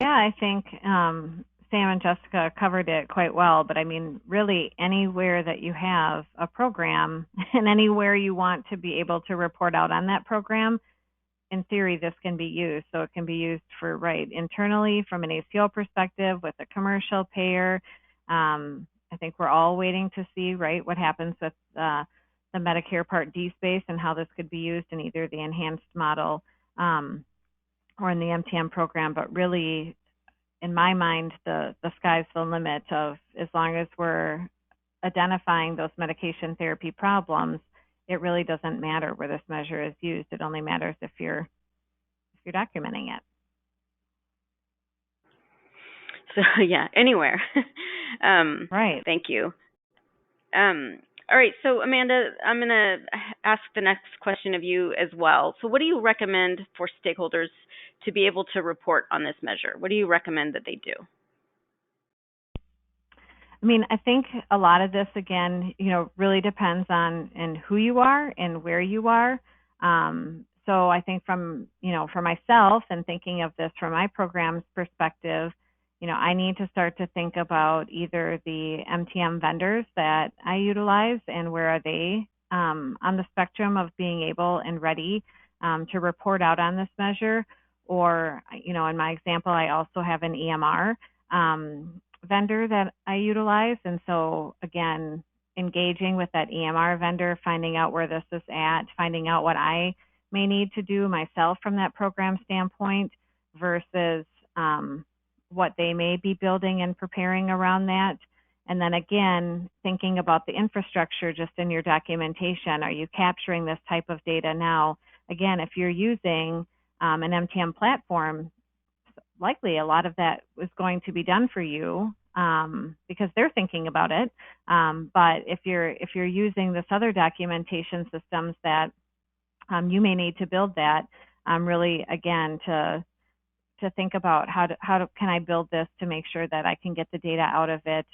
Yeah, I think Sam and Jessica covered it quite well, but I mean, really anywhere that you have a program and anywhere you want to be able to report out on that program, in theory, this can be used. So it can be used for, internally from an ACO perspective with a commercial payer. I think we're all waiting to see, what happens with the Medicare Part D space and how this could be used in either the enhanced model or in the MTM program. But really, in my mind, the sky's the limit of, as long as we're identifying those medication therapy problems, it really doesn't matter where this measure is used. It only matters if you're documenting it. So yeah, anywhere. Right. Thank you. All right, so Amanda, I'm going to ask the next question of you as well. So what do you recommend for stakeholders to be able to report on this measure? What do you recommend that they do? I mean, I think a lot of this, again, really depends on who you are and where you are. So I think from for myself and thinking of this from my program's perspective, I need to start to think about either the MTM vendors that I utilize and where are they on the spectrum of being able and ready to report out on this measure, or, you know, in my example, I also have an EMR vendor that I utilize. And so again, engaging with that EMR vendor, finding out where this is at, finding out what I may need to do myself from that program standpoint versus what they may be building and preparing around that. And then again, thinking about the infrastructure just in your documentation. Are you capturing this type of data now? Again, if you're using an MTM platform, likely a lot of that is going to be done for you because they're thinking about it. But if you're using this other documentation systems that you may need to build that, really again to think about how can I build this to make sure that I can get the data out of it.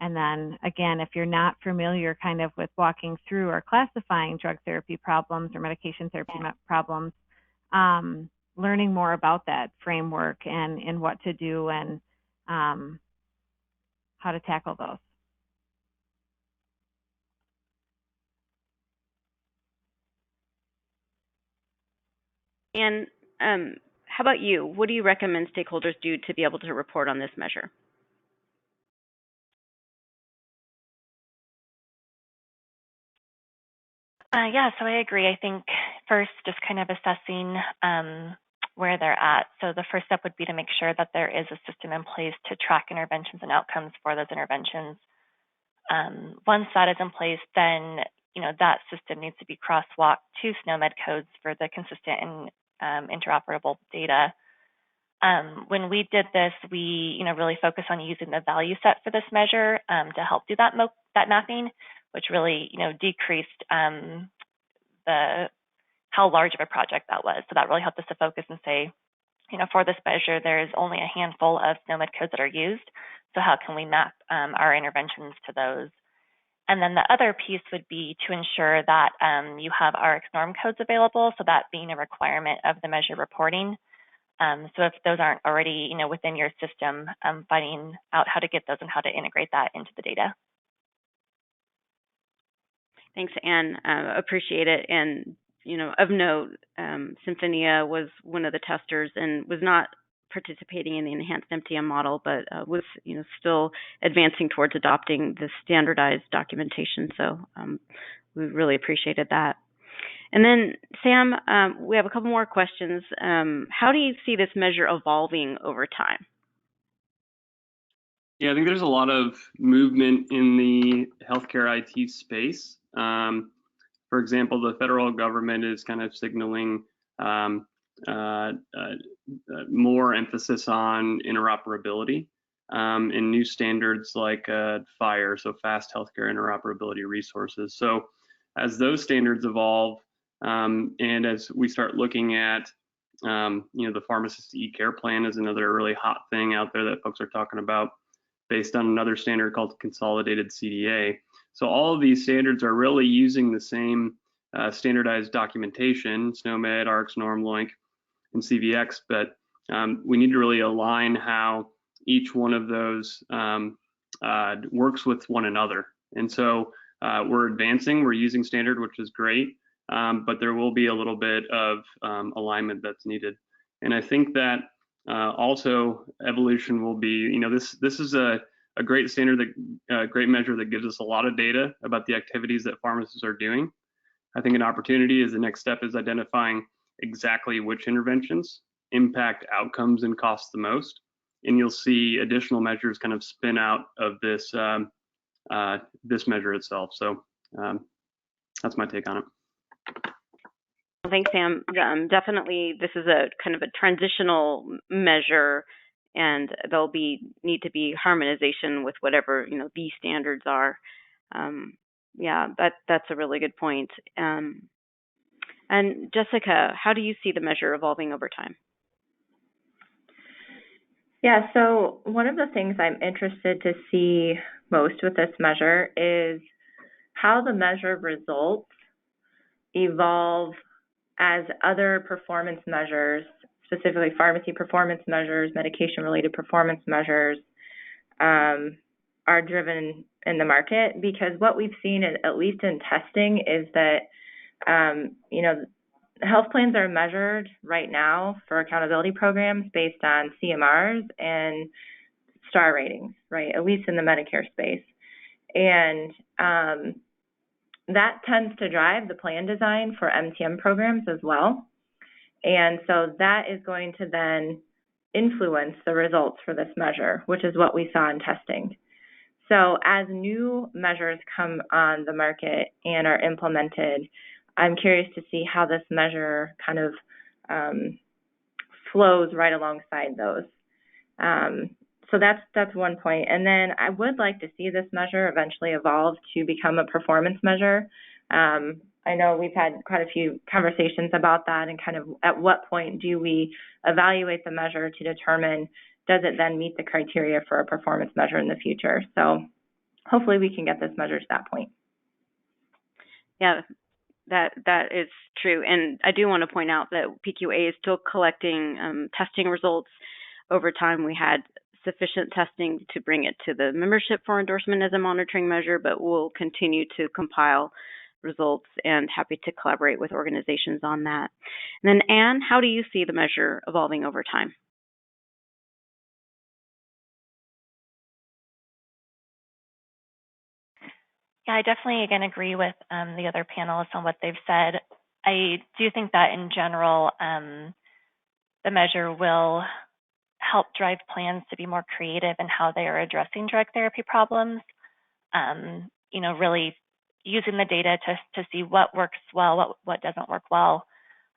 And then again, if you're not familiar kind of with walking through or classifying drug therapy problems or medication therapy problems, learning more about that framework and what to do and how to tackle those. And how about you? What do you recommend stakeholders do to be able to report on this measure? Yeah, so I agree. I think first just kind of assessing where they're at. So the first step would be to make sure that there is a system in place to track interventions and outcomes for those interventions. Once that is in place, then that system needs to be crosswalked to SNOMED codes for the consistent and interoperable data. When we did this, we really focused on using the value set for this measure to help do that mapping, which really decreased how large of a project that was. So that really helped us to focus and say, for this measure, there is only a handful of SNOMED codes that are used. So how can we map our interventions to those? And then the other piece would be to ensure that you have RX norm codes available, so that being a requirement of the measure reporting. So if those aren't already within your system, finding out how to get those and how to integrate that into the data. Thanks, Ann. Appreciate it. And of note, Sinfonia was one of the testers and was not participating in the enhanced MTM model, but was still advancing towards adopting the standardized documentation. So we really appreciated that. And then Sam, we have a couple more questions. How do you see this measure evolving over time? Yeah, I think there's a lot of movement in the healthcare IT space. For example, the federal government is kind of signaling more emphasis on interoperability and new standards like FHIR, so Fast Healthcare Interoperability Resources. So as those standards evolve, and as we start looking at, the Pharmacist e-care plan is another really hot thing out there that folks are talking about based on another standard called Consolidated CDA. So all of these standards are really using the same standardized documentation, SNOMED, RX Norm, LOINC, and CVX, but we need to really align how each one of those works with one another. And so we're advancing, we're using standard, which is great, but there will be a little bit of alignment that's needed. And I think that also evolution will be, this is a great standard, great measure that gives us a lot of data about the activities that pharmacists are doing. I think an opportunity is the next step is identifying exactly which interventions impact outcomes and cost the most. And you'll see additional measures kind of spin out of this this measure itself. So that's my take on it. Thanks, Sam. Definitely, this is a kind of a transitional measure, and there'll need to be harmonization with whatever these standards are. Yeah, that's a really good point. And Jessica, how do you see the measure evolving over time? Yeah, so one of the things I'm interested to see most with this measure is how the measure results evolve as other performance measures, specifically pharmacy performance measures, medication-related performance measures, are driven in the market. Because what we've seen, at least in testing, is that health plans are measured right now for accountability programs based on CMRs and star ratings, right, at least in the Medicare space. And that tends to drive the plan design for MTM programs as well. And so that is going to then influence the results for this measure, which is what we saw in testing. So as new measures come on the market and are implemented, I'm curious to see how this measure kind of flows right alongside those. So that's one point. And then I would like to see this measure eventually evolve to become a performance measure. I know we've had quite a few conversations about that and kind of at what point do we evaluate the measure to determine does it then meet the criteria for a performance measure in the future. So hopefully we can get this measure to that point. Yeah, that is true. And I do want to point out that PQA is still collecting testing results. Over time, we had sufficient testing to bring it to the membership for endorsement as a monitoring measure, but we'll continue to compile results and happy to collaborate with organizations on that. And then Ann, how do you see the measure evolving over time? Yeah, I definitely, again, agree with the other panelists on what they've said. I do think that in general, the measure will help drive plans to be more creative in how they are addressing drug therapy problems. Really using the data to see what works well, what doesn't work well.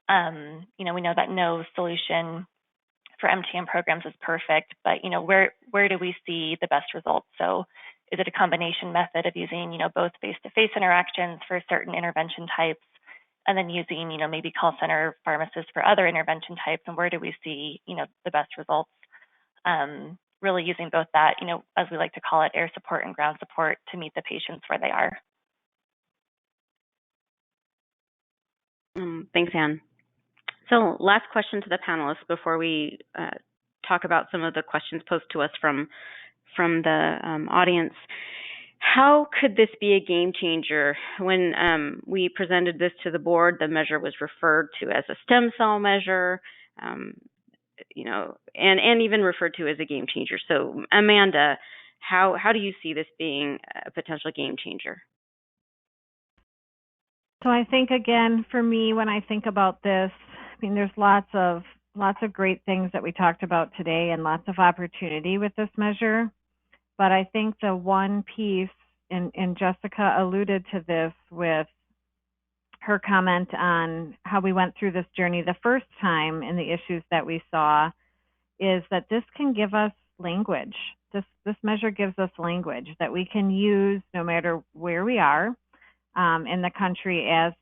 We know that no solution for MTM programs is perfect, but where do we see the best results? So is it a combination method of using both face-to-face interactions for certain intervention types, and then using maybe call center pharmacists for other intervention types, and where do we see the best results? Really using both that, as we like to call it, air support and ground support to meet the patients where they are. Thanks, Ann. So last question to the panelists before we talk about some of the questions posed to us from the audience. How could this be a game changer? When we presented this to the board, the measure was referred to as a stem cell measure, and even referred to as a game changer. So Amanda, how do you see this being a potential game changer? So I think, again, for me, when I think about this, there's lots of great things that we talked about today and lots of opportunity with this measure. But I think the one piece, and Jessica alluded to this with her comment on how we went through this journey the first time and the issues that we saw, is that this can give us language. This measure gives us language that we can use no matter where we are in the country as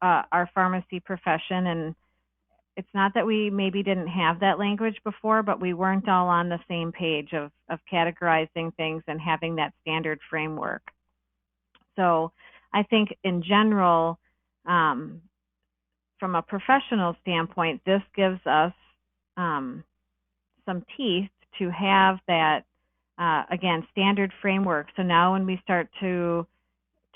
our pharmacy profession. And it's not that we maybe didn't have that language before, but we weren't all on the same page of categorizing things and having that standard framework. So I think in general, from a professional standpoint, this gives us some teeth to have that, again, standard framework. So now when we start to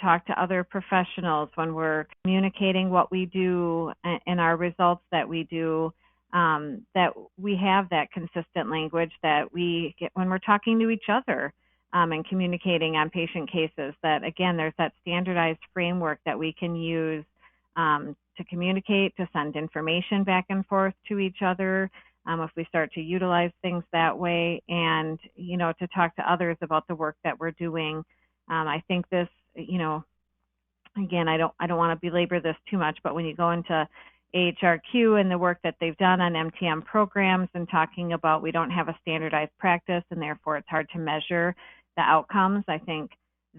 talk to other professionals, when we're communicating what we do and our results that we do, that we have that consistent language that we get when we're talking to each other and communicating on patient cases, that, again, there's that standardized framework that we can use to communicate, to send information back and forth to each other, if we start to utilize things that way, and, to talk to others about the work that we're doing. I think this, again, I don't want to belabor this too much, but when you go into AHRQ and the work that they've done on MTM programs and talking about we don't have a standardized practice and therefore it's hard to measure the outcomes, I think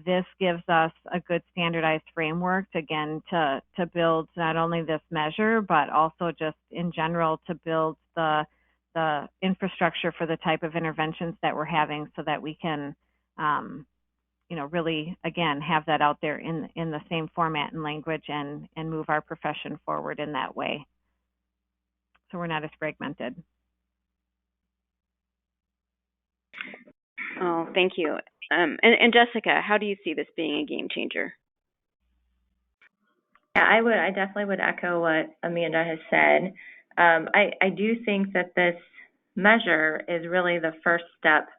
this gives us a good standardized framework, again, to build not only this measure, but also just in general to build the infrastructure for the type of interventions that we're having, so that we can really, again, have that out there in the same format and language, and move our profession forward in that way, so we're not as fragmented. Oh, thank you. And Jessica, how do you see this being a game changer? Yeah, I definitely would echo what Amanda has said. I do think that this measure is really the first step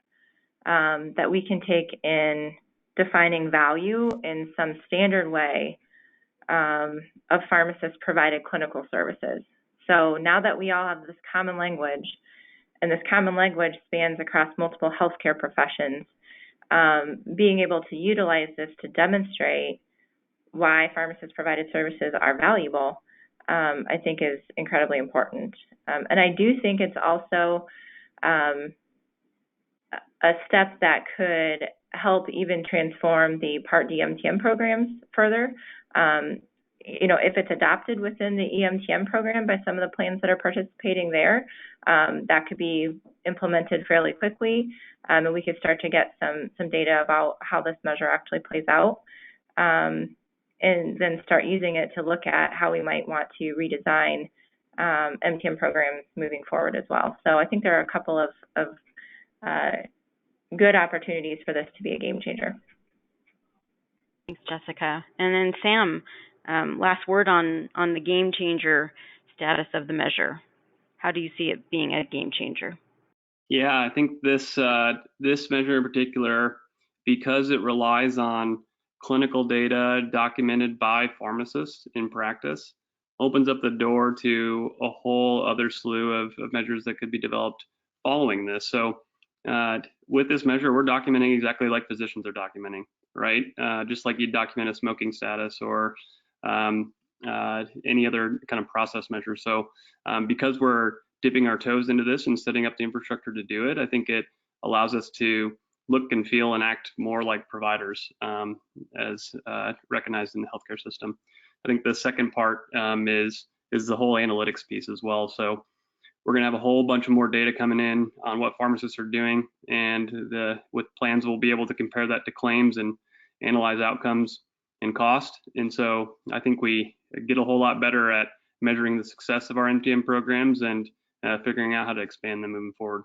that we can take in defining value in some standard way of pharmacist-provided clinical services. So now that we all have this common language, and this common language spans across multiple healthcare professions, being able to utilize this to demonstrate why pharmacist-provided services are valuable, I think is incredibly important. And I do think it's also a step that could help even transform the Part D MTM programs further. If it's adopted within the EMTM program by some of the plans that are participating there, that could be implemented fairly quickly, and we could start to get some data about how this measure actually plays out, and then start using it to look at how we might want to redesign MTM programs moving forward as well. So I think there are a couple of good opportunities for this to be a game changer. Thanks, Jessica. And then Sam, last word on the game changer status of the measure. How do you see it being a game changer? Yeah, I think this measure in particular, because it relies on clinical data documented by pharmacists in practice, opens up the door to a whole other slew of measures that could be developed following this. So with this measure, we're documenting exactly like physicians are documenting, right? Just like you'd document a smoking status or any other kind of process measure. So because we're dipping our toes into this and setting up the infrastructure to do it, I think it allows us to look and feel and act more like providers as recognized in the healthcare system. I think the second part is the whole analytics piece as well. So we're going to have a whole bunch of more data coming in on what pharmacists are doing, and with plans we'll be able to compare that to claims and analyze outcomes and cost. And so I think we get a whole lot better at measuring the success of our MTM programs and figuring out how to expand them moving forward.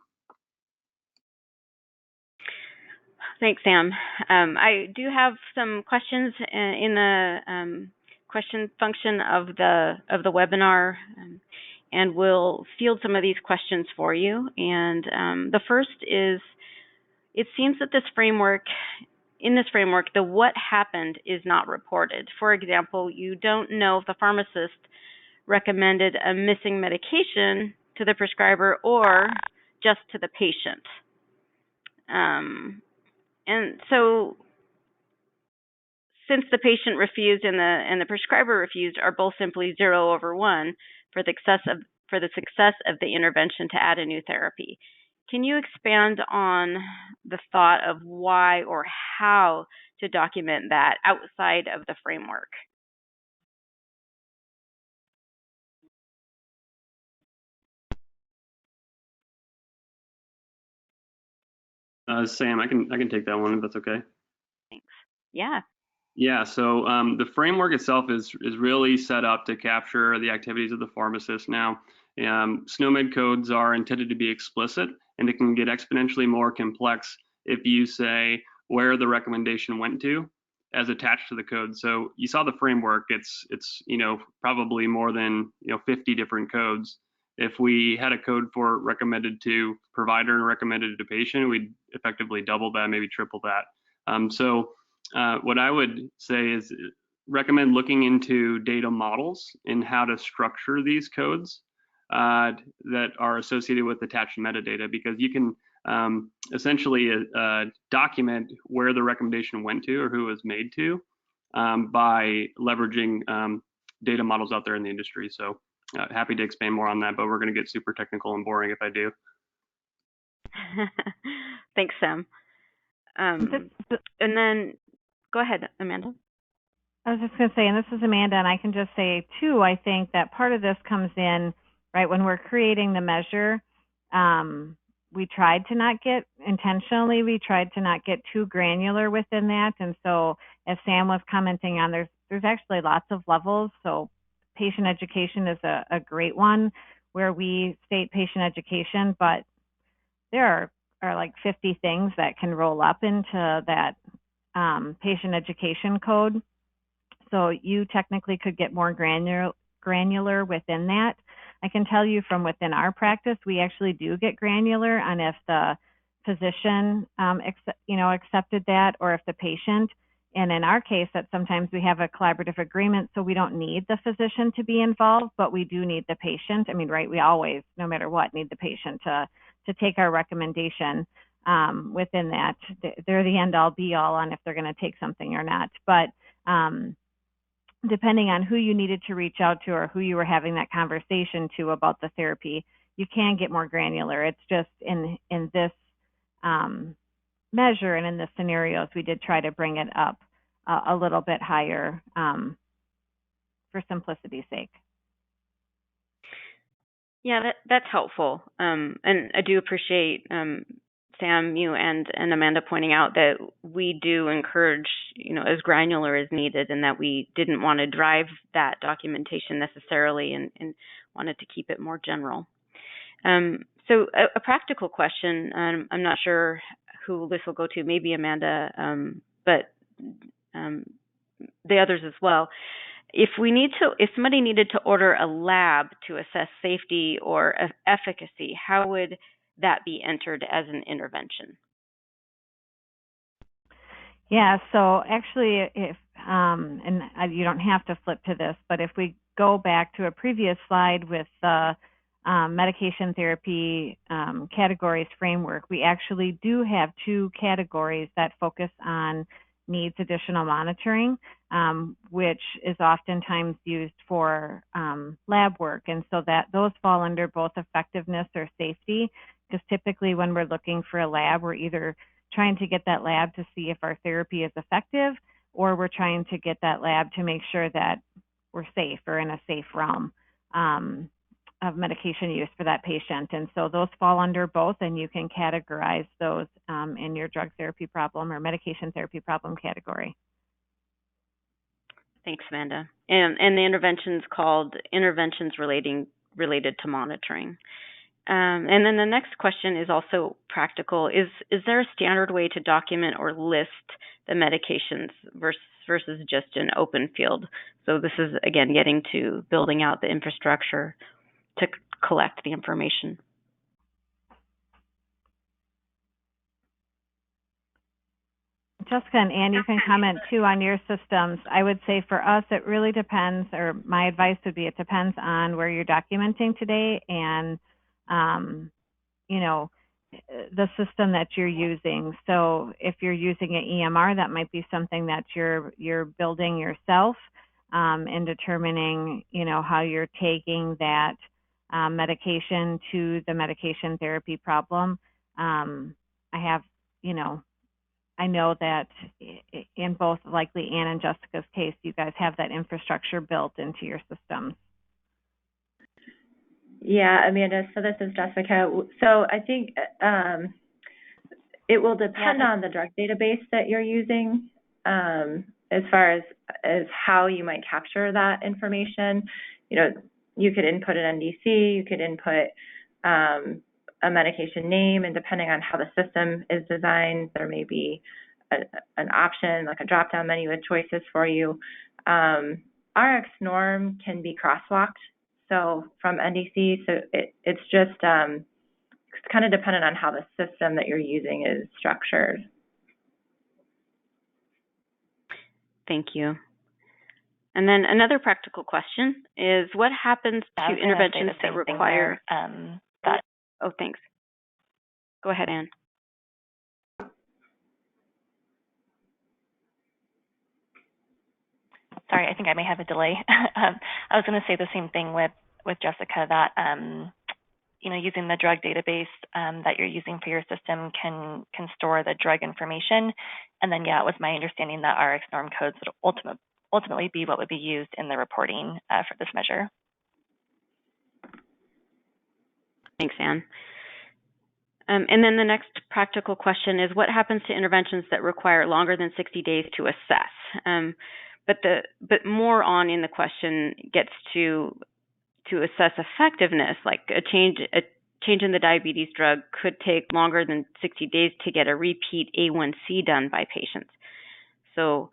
Thanks, Sam. I do have some questions in the question function of the webinar, and we'll field some of these questions for you. And the first is, it seems that in this framework, the what happened is not reported. For example, you don't know if the pharmacist recommended a missing medication to the prescriber or just to the patient. And so, since the patient refused and the prescriber refused are both simply 0 over 1 for the success of the intervention to add a new therapy. Can you expand on the thought of why or how to document that outside of the framework? Sam, I can take that one if that's okay. Thanks. Yeah. Yeah, so the framework itself is really set up to capture the activities of the pharmacist. Now, SNOMED codes are intended to be explicit, and it can get exponentially more complex if you say where the recommendation went to as attached to the code. So you saw the framework, it's probably more than 50 different codes. If we had a code for recommended to provider and recommended to patient, we'd effectively double that, maybe triple that. So what I would say is recommend looking into data models and how to structure these codes that are associated with attached metadata, because you can essentially document where the recommendation went to or who it was made to by leveraging data models out there in the industry. So happy to expand more on that, but we're going to get super technical and boring if I do. Thanks, Sam. And then go ahead, Amanda. I was just going to say, and this is Amanda, and I can just say, too, I think that part of this comes in, right, when we're creating the measure, we tried to not get too granular within that. And so as Sam was commenting on, there's actually lots of levels. So patient education is a great one where we state patient education, but there are like 50 things that can roll up into that patient education code. So you technically could get more granular within that. I can tell you from within our practice, we actually do get granular on if the physician, accepted that, or if the patient. And in our case, that sometimes we have a collaborative agreement, so we don't need the physician to be involved, but we do need the patient. I mean, right, we always, no matter what, need the patient to take our recommendation within that. They're the end-all, be-all on if they're going to take something or not. But depending on who you needed to reach out to or who you were having that conversation to about the therapy, you can get more granular. It's just in this measure and in the scenarios, we did try to bring it up a little bit higher for simplicity's sake. Yeah, that's helpful. And I do appreciate Sam, you and Amanda pointing out that we do encourage, as granular as needed, and that we didn't want to drive that documentation necessarily and wanted to keep it more general. So a practical question, I'm not sure who this will go to, maybe Amanda, but the others as well. If somebody needed to order a lab to assess safety or efficacy, how would that be entered as an intervention? Yeah, so actually, if you don't have to flip to this, but if we go back to a previous slide with the medication therapy categories framework, we actually do have 2 categories that focus on needs additional monitoring, which is oftentimes used for lab work. And so that those fall under both effectiveness or safety, because typically when we're looking for a lab, we're either trying to get that lab to see if our therapy is effective, or we're trying to get that lab to make sure that we're safe or in a safe realm of medication use for that patient. And so those fall under both, and you can categorize those in your drug therapy problem or medication therapy problem category. Thanks, Amanda. And the intervention's called interventions related to monitoring. And then the next question is also practical. Is there a standard way to document or list the medications versus just an open field? So this is, again, getting to building out the infrastructure to collect the information. Jessica and Ann, you can comment too on your systems. I would say for us, it really depends, or my advice would be it depends on where you're documenting today and, the system that you're using. So if you're using an EMR, that might be something that you're building yourself and determining, how you're taking that medication to the medication therapy problem. I know that in both likely Ann and Jessica's case, you guys have that infrastructure built into your systems. Yeah, Amanda, so this is Jessica. So I think it will depend on the drug database that you're using as far as how you might capture that information. You could input an NDC, you could input a medication name, and depending on how the system is designed, there may be an option, like a drop-down menu with choices for you. RX norm can be crosswalked, so from NDC, so it's just kind of dependent on how the system that you're using is structured. Thank you. And then another practical question is, what happens to interventions that require... Oh, thanks. Go ahead, Ann. Sorry, I think I may have a delay. I was going to say the same thing with Jessica, that using the drug database that you're using for your system can store the drug information, and then it was my understanding that RX norm codes would ultimately be what would be used in the reporting for this measure. Thanks, Ann. And then the next practical question is, what happens to interventions that require longer than 60 days to assess? But more on in the question gets to assess effectiveness, like a change in the diabetes drug could take longer than 60 days to get a repeat A1C done by patients. So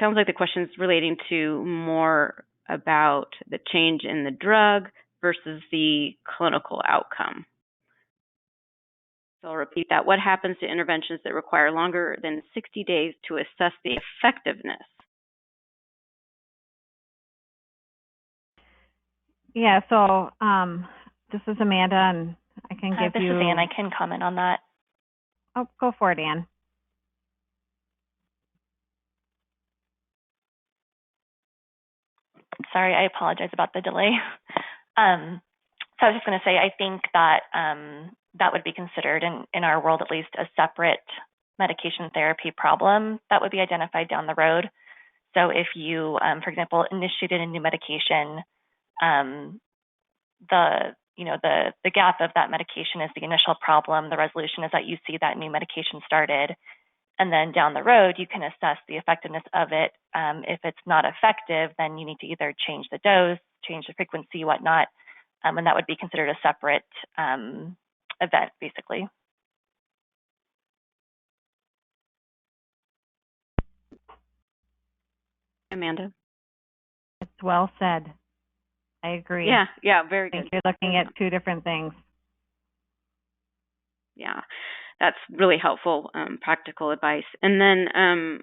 sounds like the question is relating to more about the change in the drug versus the clinical outcome. So I'll repeat that. What happens to interventions that require longer than 60 days to assess the effectiveness? Yeah, so this is Amanda, and I can give you... This is Ann. I can comment on that. Oh, go for it, Ann. Sorry, I apologize about the delay. So I was just going to say, I think that that would be considered, in our world at least, a separate medication therapy problem that would be identified down the road. So if you, for example, initiated a new medication, the gap of that medication is the initial problem. The resolution is that you see that new medication started. And then down the road, you can assess the effectiveness of it. If it's not effective, then you need to either change the dose, change the frequency, whatnot, and that would be considered a separate event, basically. Amanda? It's well said. I agree. Yeah, very good. I think you're looking at two different things. Yeah, that's really helpful, practical advice. And then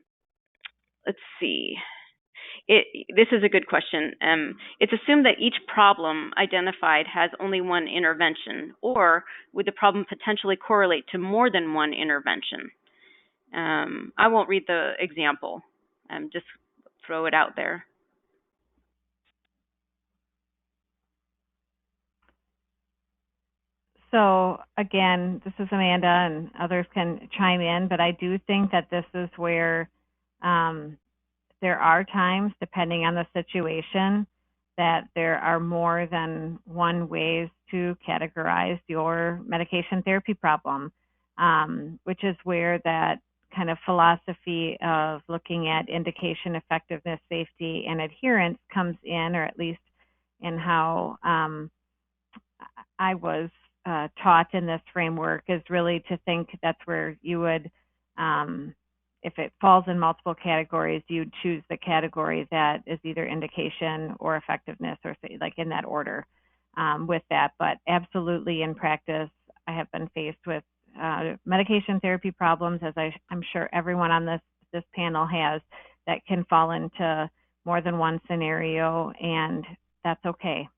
let's see. This is a good question. It's assumed that each problem identified has only one intervention, or would the problem potentially correlate to more than one intervention? I won't read the example. Just throw it out there. So again, this is Amanda, and others can chime in, but I do think that this is where there are times, depending on the situation, that there are more than one ways to categorize your medication therapy problem, which is where that kind of philosophy of looking at indication, effectiveness, safety, and adherence comes in, or at least in how I was taught in this framework, is really to think that's where you would, if it falls in multiple categories, you'd choose the category that is either indication or effectiveness, or say, like in that order with that. But absolutely, in practice, I have been faced with medication therapy problems, as I'm sure everyone on this panel has, that can fall into more than one scenario, and that's okay.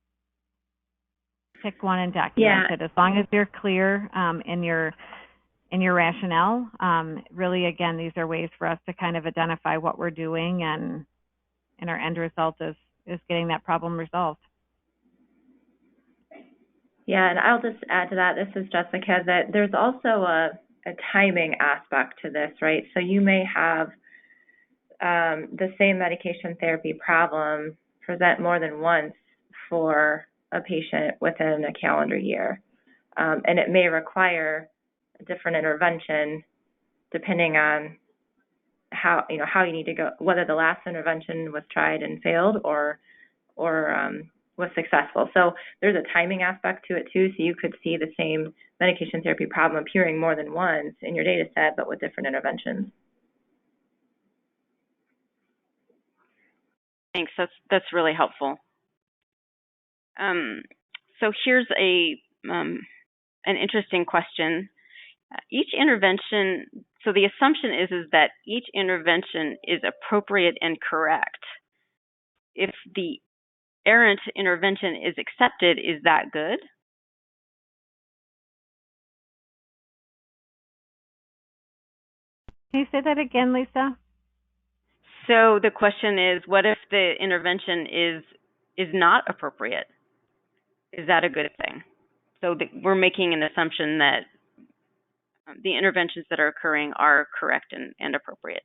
Pick one and document it. As long as you're clear in your rationale. Really, again, these are ways for us to kind of identify what we're doing, and our end result is getting that problem resolved. Yeah, and I'll just add to that, this is Jessica, that there's also a timing aspect to this, right? So you may have the same medication therapy problem present more than once for a patient within a calendar year. And it may require a different intervention depending on how you need to go, whether the last intervention was tried and failed or was successful. So there's a timing aspect to it too. So you could see the same medication therapy problem appearing more than once in your data set, but with different interventions. Thanks. That's really helpful. So here's an interesting question. Each intervention, so the assumption is that each intervention is appropriate and correct. If the errant intervention is accepted, is that good? Can you say that again, Lisa? So the question is, what if the intervention is not appropriate? Is that a good thing? So we're making an assumption that the interventions that are occurring are correct and appropriate.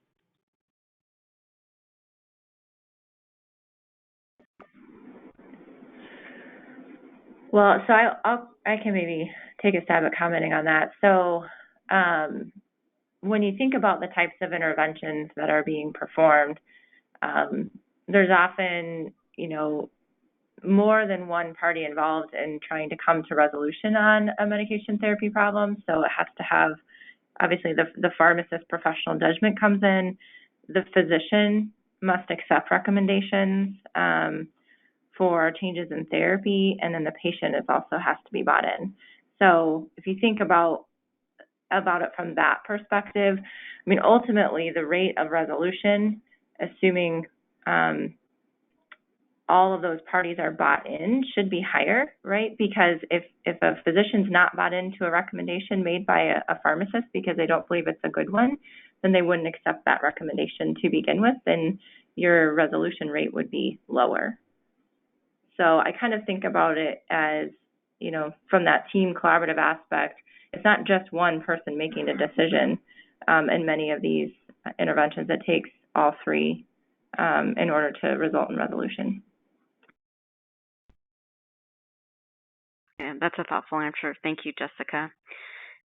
Well, so I can maybe take a stab at commenting on that. So when you think about the types of interventions that are being performed, there's often, more than one party involved in trying to come to resolution on a medication therapy problem. So it has to have, obviously, the pharmacist professional judgment comes in, the physician must accept recommendations for changes in therapy, and then the patient also has to be bought in. So if you think about it from that perspective, I mean, ultimately the rate of resolution, assuming all of those parties are bought in, should be higher, right? Because if a physician's not bought into a recommendation made by a pharmacist because they don't believe it's a good one, then they wouldn't accept that recommendation to begin with, then your resolution rate would be lower. So I kind of think about it as, you know, from that team collaborative aspect, it's not just one person making a decision. In many of these interventions, it takes all three in order to result in resolution. Yeah, that's a thoughtful answer. Thank you, Jessica.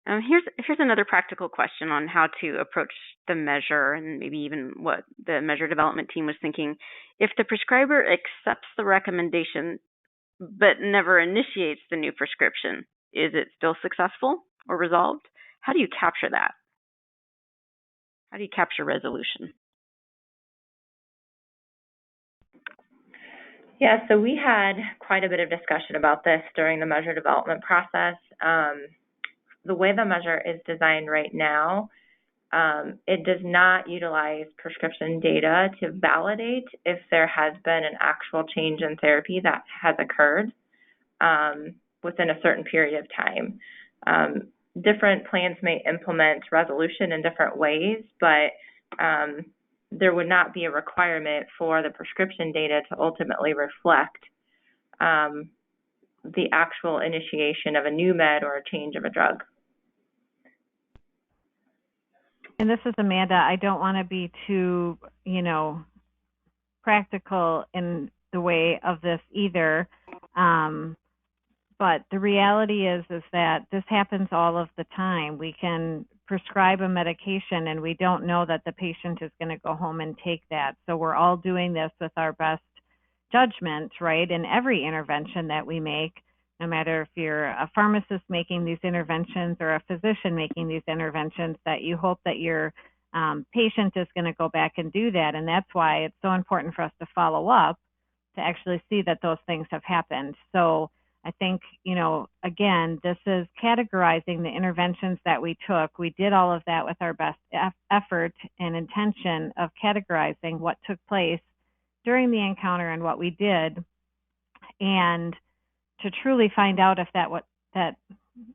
Here's another practical question on how to approach the measure and maybe even what the measure development team was thinking. If the prescriber accepts the recommendation but never initiates the new prescription, is it still successful or resolved? How do you capture that? How do you capture resolution? Yeah, so we had quite a bit of discussion about this during the measure development process. The way the measure is designed right now, it does not utilize prescription data to validate if there has been an actual change in therapy that has occurred within a certain period of time. Different plans may implement resolution in different ways, but there would not be a requirement for the prescription data to ultimately reflect the actual initiation of a new med or a change of a drug. And this is Amanda. I don't want to be too, practical in the way of this either. But the reality is that this happens all of the time. We can prescribe a medication and we don't know that the patient is going to go home and take that. So we're all doing this with our best judgment, right, in every intervention that we make, no matter if you're a pharmacist making these interventions or a physician making these interventions, that you hope that your patient is going to go back and do that. And that's why it's so important for us to follow up to actually see that those things have happened. So I think, again, this is categorizing the interventions that we took. We did all of that with our best effort and intention of categorizing what took place during the encounter and what we did. And to truly find out if that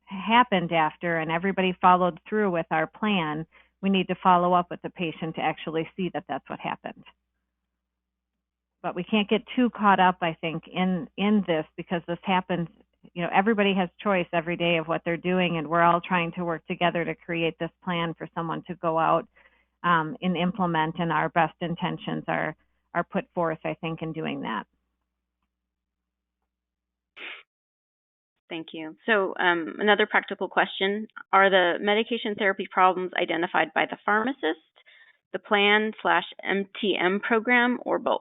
happened after and everybody followed through with our plan, we need to follow up with the patient to actually see that that's what happened. But we can't get too caught up, I think, in this, because this happens, everybody has choice every day of what they're doing, and we're all trying to work together to create this plan for someone to go out and implement, and our best intentions are put forth, I think, in doing that. Thank you. So another practical question, are the medication therapy problems identified by the pharmacist, the plan/MTM program, or both?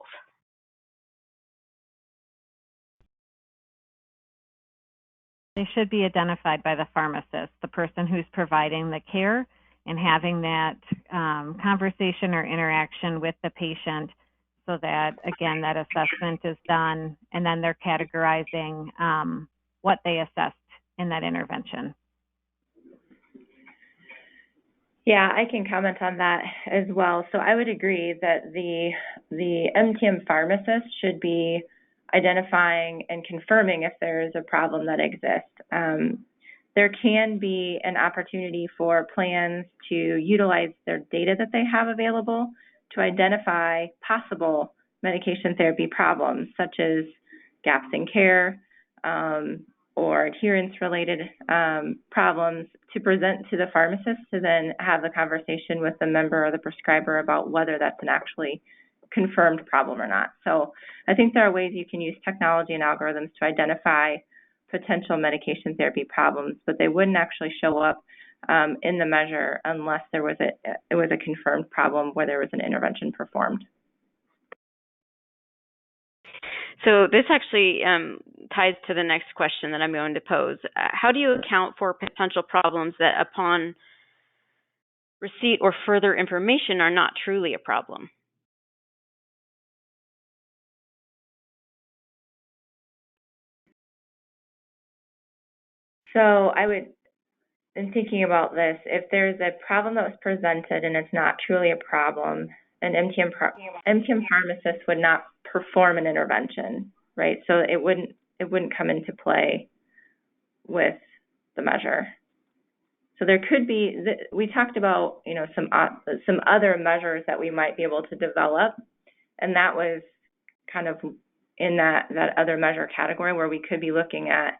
They should be identified by the pharmacist, the person who's providing the care and having that conversation or interaction with the patient so that, again, that assessment is done, and then they're categorizing what they assessed in that intervention. Yeah, I can comment on that as well. So I would agree that the MTM pharmacist should be identifying and confirming if there is a problem that exists. There can be an opportunity for plans to utilize their data that they have available to identify possible medication therapy problems, such as gaps in care or adherence-related problems, to present to the pharmacist to then have the conversation with the member or the prescriber about whether that's an actually confirmed problem or not. So I think there are ways you can use technology and algorithms to identify potential medication therapy problems, but they wouldn't actually show up in the measure unless it was a confirmed problem where there was an intervention performed. So this actually ties to the next question that I'm going to pose. How do you account for potential problems that upon receipt or further information are not truly a problem? So I would, in thinking about this, if there's a problem that was presented and it's not truly a problem, an MTM pharmacist would not perform an intervention, right? So it wouldn't come into play with the measure. So there could be, we talked about, you know, some other measures that we might be able to develop, and that was kind of in that other measure category where we could be looking at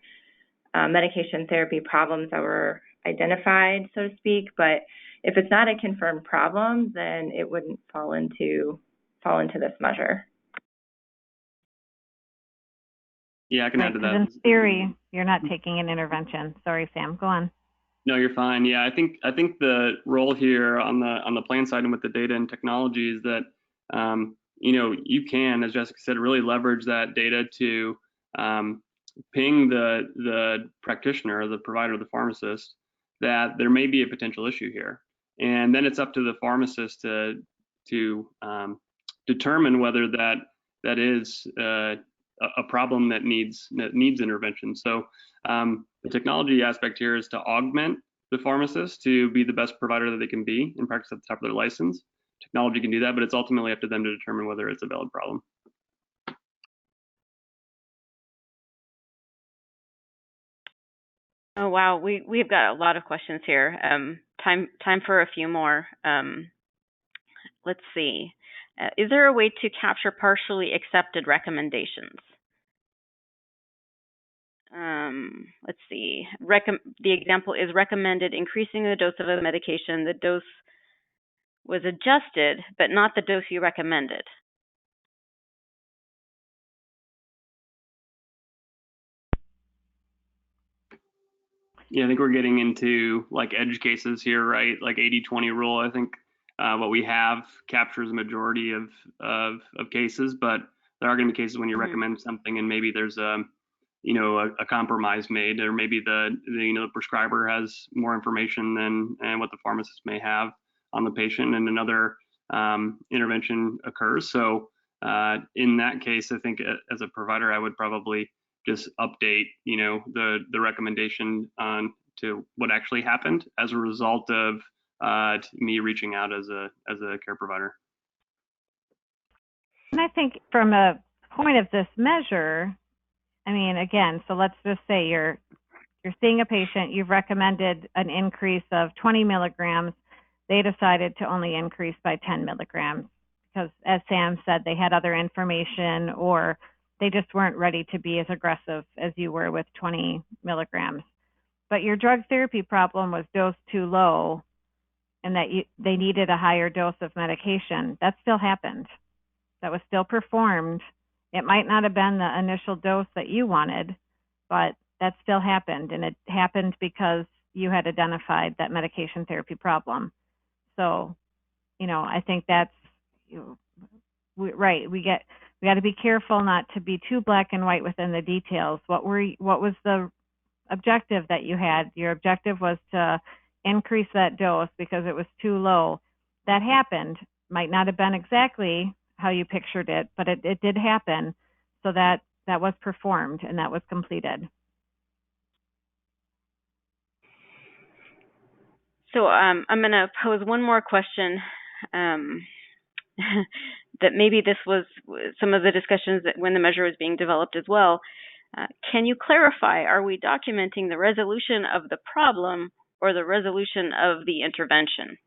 medication therapy problems that were identified, so to speak. But if it's not a confirmed problem, then it wouldn't fall into this measure. Yeah, I can add to that. In theory, you're not taking an intervention. Sorry, Sam, go on. No, you're fine. Yeah, I think the role here on the plan side and with the data and technology is that you know, you can, as Jessica said, really leverage that data to ping the practitioner, the provider, the pharmacist, that there may be a potential issue here, and then it's up to the pharmacist to determine whether that is a problem that needs intervention. So the technology aspect here is to augment the pharmacist to be the best provider that they can be in practice at the top of their license. Technology can do that, but it's ultimately up to them to determine whether it's a valid problem. Oh wow, we've got a lot of questions here. Time for a few more. Let's see. Is there a way to capture partially accepted recommendations? Let's see. The example is recommended increasing the dose of a medication. The dose was adjusted, but not the dose you recommended. Yeah, I think we're getting into like edge cases here, right? Like 80-20 rule. I think what we have captures a majority of cases, but there are going to be cases when you recommend something and maybe there's a compromise made, or maybe the prescriber has more information than what the pharmacist may have on the patient, and another intervention occurs. So in that case, I think as a provider, I would probably just update, the recommendation on to what actually happened as a result of me reaching out as a care provider. And I think from a point of this measure, I mean, again, so let's just say you're seeing a patient, you've recommended an increase of 20 milligrams. They decided to only increase by 10 milligrams because, as Sam said, they had other information, or they just weren't ready to be as aggressive as you were with 20 milligrams. But your drug therapy problem was dosed too low and that they needed a higher dose of medication. That still happened. That was still performed. It might not have been the initial dose that you wanted, but that still happened. And it happened because you had identified that medication therapy problem. So, I think that's right. We got to be careful not to be too black and white within the details. What was the objective that you had? Your objective was to increase that dose because it was too low. That happened. Might not have been exactly how you pictured it, but it did happen. So that was performed and that was completed. So I'm going to pose one more question. That maybe this was some of the discussions that when the measure was being developed as well. Can you clarify, are we documenting the resolution of the problem or the resolution of the intervention?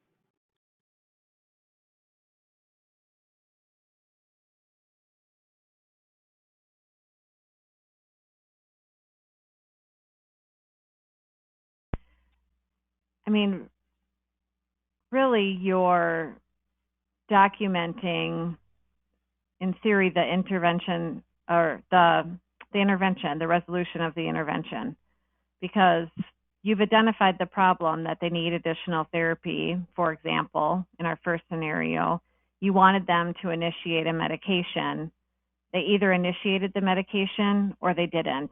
I mean, really you're documenting, in theory, the intervention or the intervention, the resolution of the intervention, because you've identified the problem that they need additional therapy. For example, in our first scenario, you wanted them to initiate a medication. They either initiated the medication or they didn't.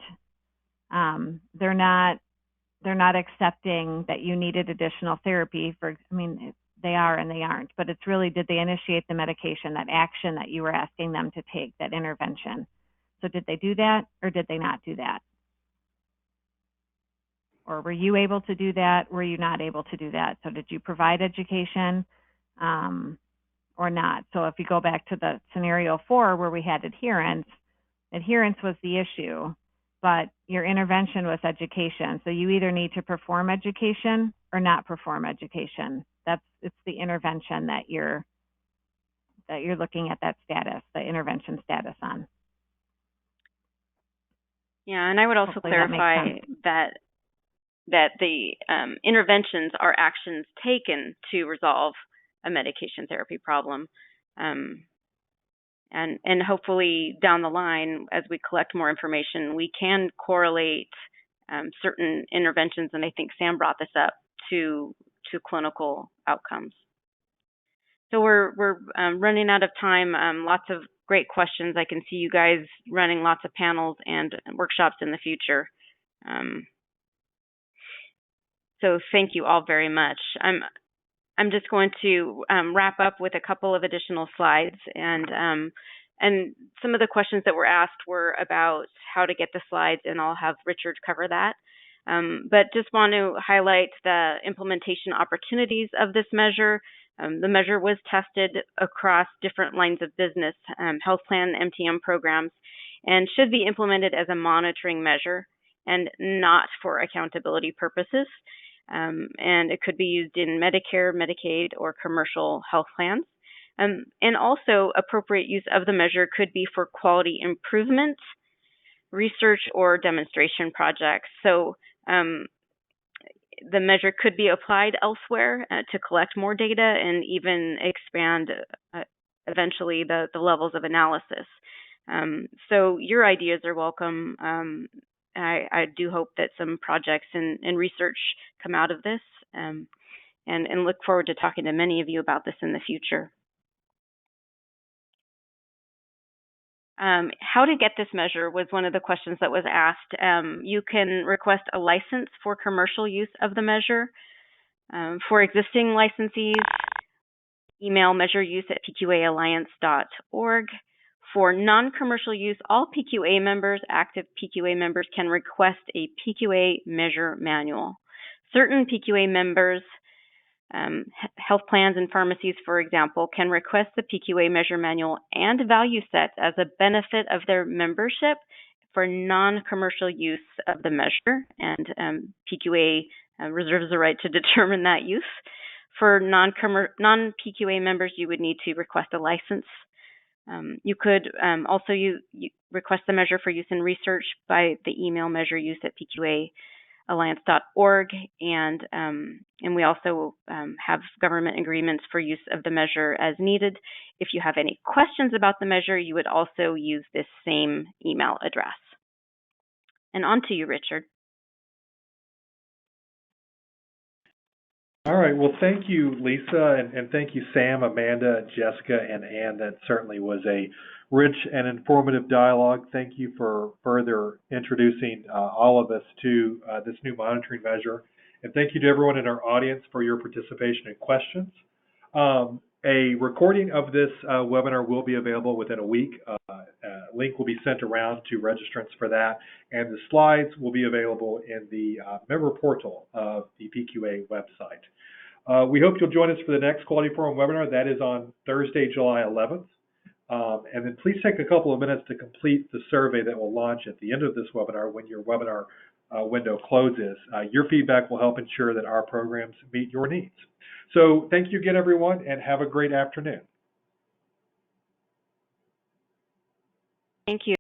They're not accepting that you needed additional therapy. They are and they aren't, but it's really, did they initiate the medication, that action that you were asking them to take, that intervention? So did they do that or did they not do that? Or were you able to do that? Were you not able to do that? So did you provide education or not? So if you go back to the scenario 4 where we had adherence, adherence was the issue, but your intervention was education. So you either need to perform education or not perform education. It's the intervention that you're looking at that status, the intervention status on. Yeah, and I would also Hopefully clarify that the interventions are actions taken to resolve a medication therapy problem. And hopefully down the line, as we collect more information, we can correlate certain interventions, and I think Sam brought this up, to clinical outcomes. So we're running out of time. Lots of great questions. I can see you guys running lots of panels and workshops in the future. So thank you all very much. I'm just going to wrap up with a couple of additional slides, and some of the questions that were asked were about how to get the slides, and I'll have Richard cover that. But just want to highlight the implementation opportunities of this measure. The measure was tested across different lines of business, health plan, MTM programs, and should be implemented as a monitoring measure and not for accountability purposes. And it could be used in Medicare, Medicaid, or commercial health plans. And also, appropriate use of the measure could be for quality improvement, research, or demonstration projects. So the measure could be applied elsewhere to collect more data and even expand eventually the levels of analysis. So your ideas are welcome. I do hope that some projects and research come out of this, and look forward to talking to many of you about this in the future. How to get this measure was one of the questions that was asked. You can request a license for commercial use of the measure. For existing licensees, email measureuse@pqaalliance.org. For non-commercial use, all PQA members, active PQA members, can request a PQA measure manual. Certain PQA members, health plans and pharmacies, for example, can request the PQA measure manual and value sets as a benefit of their membership for non-commercial use of the measure, and PQA reserves the right to determine that use. For non-PQA members, you would need to request a license. You could also request the measure for use in research by the email measureuse@pqaalliance.org, and we also have government agreements for use of the measure as needed. If you have any questions about the measure, you would also use this same email address. And on to you, Richard. All right. Well, thank you, Lisa, and thank you, Sam, Amanda, Jessica, and Ann. That certainly was a rich and informative dialogue. Thank you for further introducing all of us to this new monitoring measure. And thank you to everyone in our audience for your participation and questions. A recording of this webinar will be available within a week. A link will be sent around to registrants for that, and the slides will be available in the member portal of the PQA website. We hope you'll join us for the next Quality Forum webinar. That is on Thursday, July 11th. And then please take a couple of minutes to complete the survey that will launch at the end of this webinar when your webinar window closes. Your feedback will help ensure that our programs meet your needs. So thank you again, everyone, and have a great afternoon. Thank you.